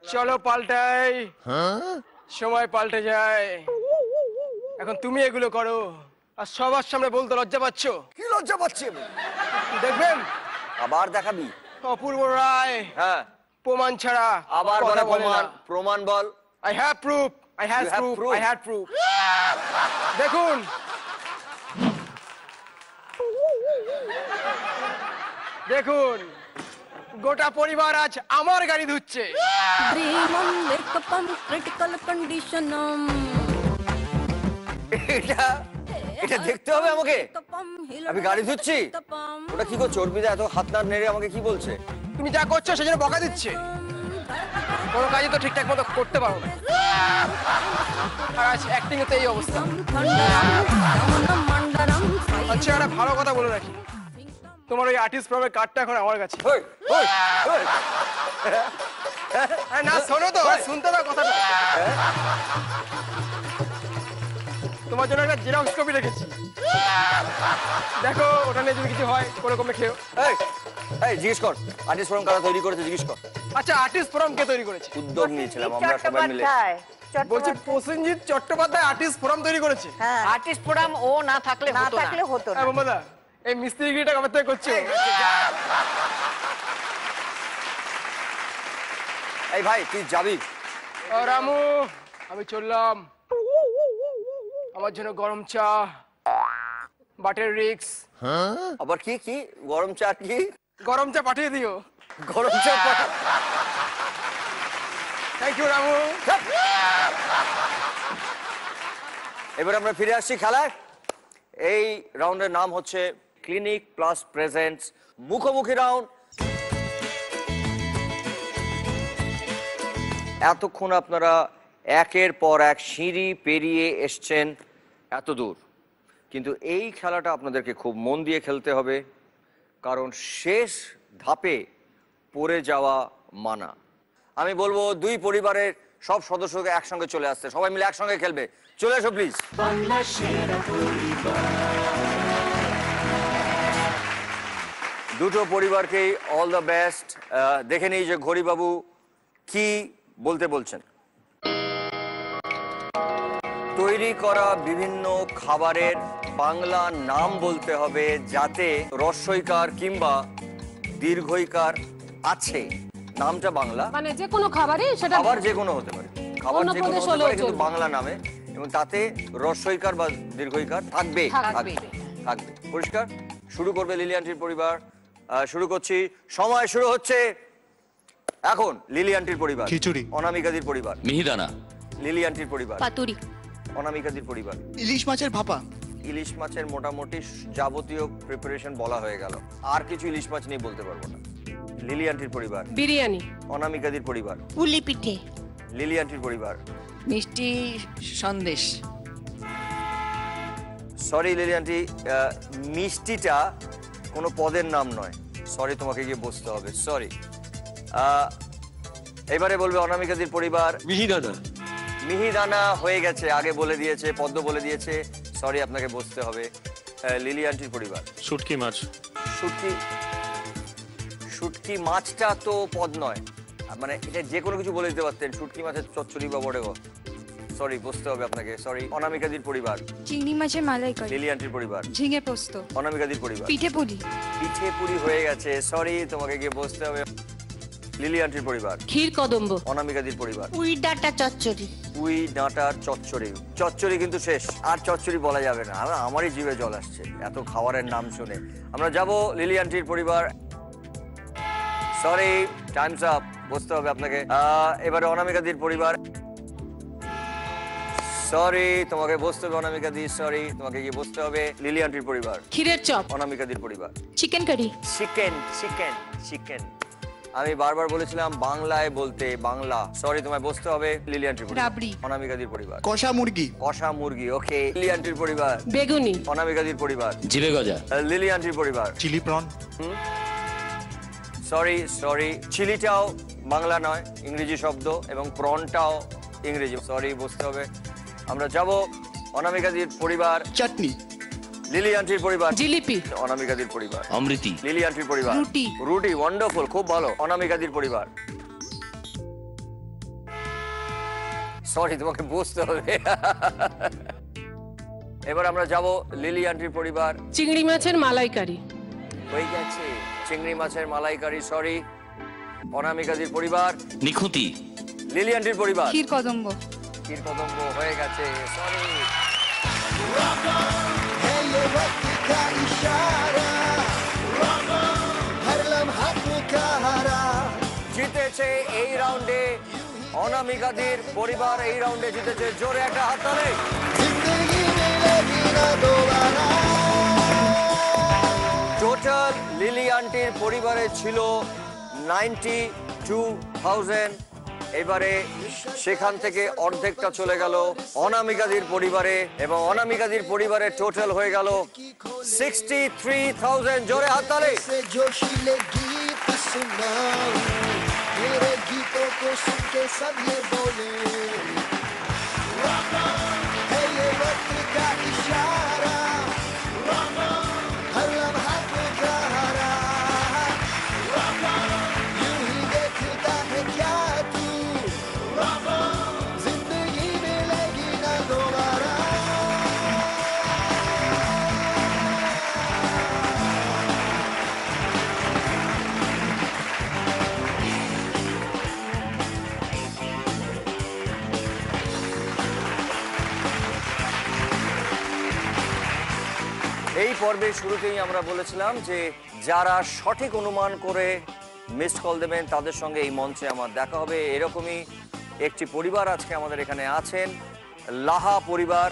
চলো পাল্টাই, সময় পাল্টে যায়। এখন তুমি এগুলো করো আর সবার সামনে বলতে লজ্জা পাচ্ছ? কি লজ্জা পাচ্ছি? দেখবেন আবার দেখাবি? অপূর্ব রায় হ্যাঁ প্রমাণ ছাড়া আবার বলে প্রমাণ, প্রমাণ বল। I have proof, I have proof, I have proof. দেখুন দেখুন গোটা পরিবার আজ আমার গাড়ি ধুচ্ছে। এটা দেখতে হবে আমাকে? আমি গাড়ি ধুচ্ছি? ওটা কি করছো? অর্পিতা এত হাত না নেড়ে আমাকে কি বলছে? তুমি যা করছো সেজন্য বকা দিচ্ছে। কোনো কাজই তো ঠিকঠাক মতো করতে পারো না, আর আজ অ্যাক্টিং এতে এই অবস্থা। আচ্ছা একটা ভালো কথা বলে রাখি, তোমার ওই আর্টিস্ট ফর্মের কার্ডটা এখন আমার কাছে। না শোনো তো, শুনতে দাও কথাটা। তোমার জন্য একটা জেরক্স কপি রেখেছি, দেখো ওটা নিয়ে যদি কিছু হয় কোনো কমে খেও। এই জিজ্ঞেস কর আর্টিস্ট ফর্ম কারা তৈরি করেছে, জিজ্ঞেস কর। আচ্ছা আর্টিস্ট ফোরাম কে তৈরি করেছে? উদ্যোগ নিয়েছিলাম আমরা সবাই মিলে। বলছি প্রসেনজিৎ চট্টোপাধ্যায় আর্টিস্ট ফোরাম তৈরি করেছে। আর্টিস্ট ফোরাম ও না থাকলে হতো না। বোমাদা এই মিস্ত্রিগিরিটা কবে থেকে করছো? এই ভাই তুই যাবি? রামু আমি চললাম, আমার জন্য গরম চা, বাটার রিক্স। আবার কি কি গরম চা? কি গরম চা পাঠিয়ে দিও। গরম চা পাঠা। Thank you Ramu. এবার আমরা ফিরে আসছি খেলায়। এই রাউন্ডের নাম হচ্ছে ক্লিনিক প্লাস প্রেজেন্টস মুখোমুখি রাউন্ড। এতক্ষণ আপনারা একের পর এক সিঁড়ি পেরিয়ে এসছেন এত দূর, কিন্তু এই খেলাটা আপনাদেরকে খুব মন দিয়ে খেলতে হবে, কারণ শেষ ধাপে পড়ে যাওয়া মানা। আমি বলবো দুই পরিবারের সব সদস্যকে একসঙ্গে চলে আসতে, সবাই মিলে একসঙ্গে খেলবে। চলে এসো প্লিজ। দুটো পরিবারকেই অল দ্য বেস্ট। দেখে নিই যে ঘড়িবাবু কি বলতে বলছেন। তৈরি করা বিভিন্ন খাবারের বাংলা নাম বলতে হবে যাতে রস্বইকার কিংবা দীর্ঘইকার আছে। নামটা বাংলা, মানে যে কোনো খাবারই সেটা খাবার যে কোনো হতে পারে, খাবার যে কোনো হতে পারে, কিন্তু বাংলা নামে, এবং তাতে রস্বইকার বা দীর্ঘইকার থাকবে। থাকবে পরিষ্কার। শুরু করবে লিলি আন্টির পরিবার। শুরু করছি, সময় শুরু হচ্ছে এখন। লিলি আন্টির পরিবার খিচুড়ি, অনামিকাদির পরিবার মিহিদানা, লিলি আন্টির পরিবার পাতুরি, অনামিকাদির পরিবার ইলিশ মাছের ভাপা। ইলিশ মাছের মোটামুটি যাবতীয় প্রিপারেশন বলা হয়ে গেল, আর কিছু ইলিশ মাছ নিয়ে বলতে পারবো না। লিলি আন্টির পরিবার। বিরিয়ানি। অনামিকাদির পরিবার। পুলি পিঠে। লিলি আন্টির পরিবার। মিষ্টি সন্দেশ। সরি লিলি আন্টি, মিষ্টিটা কোনো পদের নাম নয়। সরি, তোমাকে গিয়ে বসতে হবে। সরি। এবারে বলবে অনামিকাদির পরিবার। মিহিদানা। মিহিদানা হয়ে গেছে, আগে বলে দিয়েছে, পদ্ম বলে দিয়েছে। সরি, আপনাকে বসতে হবে। লিলি আন্টির পরিবার। শুটকি মাছ। শুটকি মাছটা তো পদ নয়, মানে এটা যে কোনো কিছু বলে দিতে পারতেন। শুটকি মাছের চচ্চড়ি বা বড়ে। সরি, বসতে হবে আপনাকে। সরি। অনামিকাদির পরিবার। চিংড়ি মাছের মালাইকারি। লিলি আন্টির পরিবার। ঝিঙে পোস্ত। অনামিকাদির পরিবার। পিঠে পুলি। পিঠে পুরি হয়ে গেছে। সরি, তোমাকে গিয়ে বসতে হবে। লিলি আন্টির পরিবার। ক্ষীর কদম্ব। অনামিকাদির পরিবার। পুঁই ডাঁটা চচ্চড়ি। পুঁই ডাঁটার চচ্চড়ি। চচ্চড়ি কিন্তু শেষ, আর চচ্চড়ি বলা যাবে না। আমারই জিভে জল আসছে এত খাবারের নাম শুনে। আমরা যাব লিলি আন্টির পরিবার। সরি, টাইমস আপ, বসতে হবে আপনাকে। এবারে অনামিকাদির পরিবার। সরি, তোমাকে বসতে হবে অনামিকাদি। সরি, তোমাকে গিয়ে বসতে হবে। লিলি আন্টির পরিবার। ক্ষীরের চপ। অনামিকাদির পরিবার। Chicken curry. চিকেন। আমি বারবার বলেছিলাম বাংলায় বলতে, বাংলা। সরি, তোমায় বসতে হবে। লিলি আন্টির পরিবার। রাবড়ি। অনামিকাদির পরিবার। কষা মুরগি। কষা মুরগি। ওকে। লিলি আন্টির পরিবার। বেগুনি। অনামিকাদির পরিবার। জিবে গজা। লিলি আন্টির পরিবার। Chilli prawn. সরি, চিলিটাও বাংলা নয়, ইংরেজি শব্দ, এবং প্রনটাও ইংরেজি। সরি, বসতে হবে। আমরা যাব অনামিকাদির পরিবার। চাটনি। লিলি আন্টির পরিবার। জিলিপি। অনামিকাদির পরিবার। অমৃতি। লিলি আন্টির পরিবার। রুটি। ওয়ান্ডারফুল, খুব ভালো। অনামিকাদির পরিবার। সরি, তোমাকে বসতে হবে। এবার আমরা যাব লিলি আন্টির পরিবার। চিংড়ি মাছের মালাইকারি। হয়ে গেছে, চিংড়ি মাছের মালাইকারি। সরি। অনামিকাদির পরিবার। নিখুঁতি। লিলি আন্টির পরিবার। ক্ষীর কদম্ব। ক্ষীর কদম্ব হয়ে গেছে। সরি। জিতেছে এই রাউন্ডে অনামিকাদির পরিবার। এই রাউন্ডে জিতেছে। জোরে একটা হাততালি। টোটাল লিলি আন্টির পরিবারে ছিল 92,000। এবারে সেখান থেকে অর্ধেকটা চলে গেল অনামিকাদির পরিবারে, এবং অনামিকাদির পরিবারে টোটাল হয়ে গেল 63,000। জোরে হাততালি। এই পর্বের শুরুতেই আমরা বলেছিলাম যে যারা সঠিক অনুমান করে মিসড কল দেবেন তাদের সঙ্গে এই মঞ্চে আমার দেখা হবে। এরকমই একটি পরিবার আজকে আমাদের এখানে আছেন, লাহা পরিবার।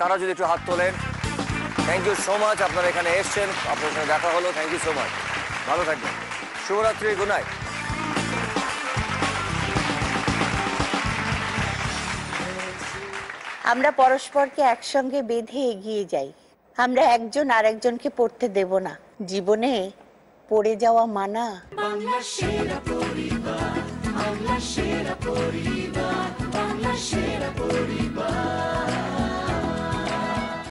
তারা যদি একটু হাত তোলেন। থ্যাংক ইউ সো মাচ, আপনারা এখানে এসছেন, আপনার সঙ্গে দেখা হলো। থ্যাংক ইউ সো মাচ, ভালো থাকবেন। শুভরাত্রি, গুড নাইট। আমরা পরস্পরকে একসঙ্গে বেঁধে এগিয়ে যাই। আমরা একজন আরেকজনকে পড়তে দেব না। জীবনে পড়ে যাওয়া মানা। বাংলা সেরা পরিবার, বাংলা সেরা পরিবার, বাংলা সেরা পরিবার।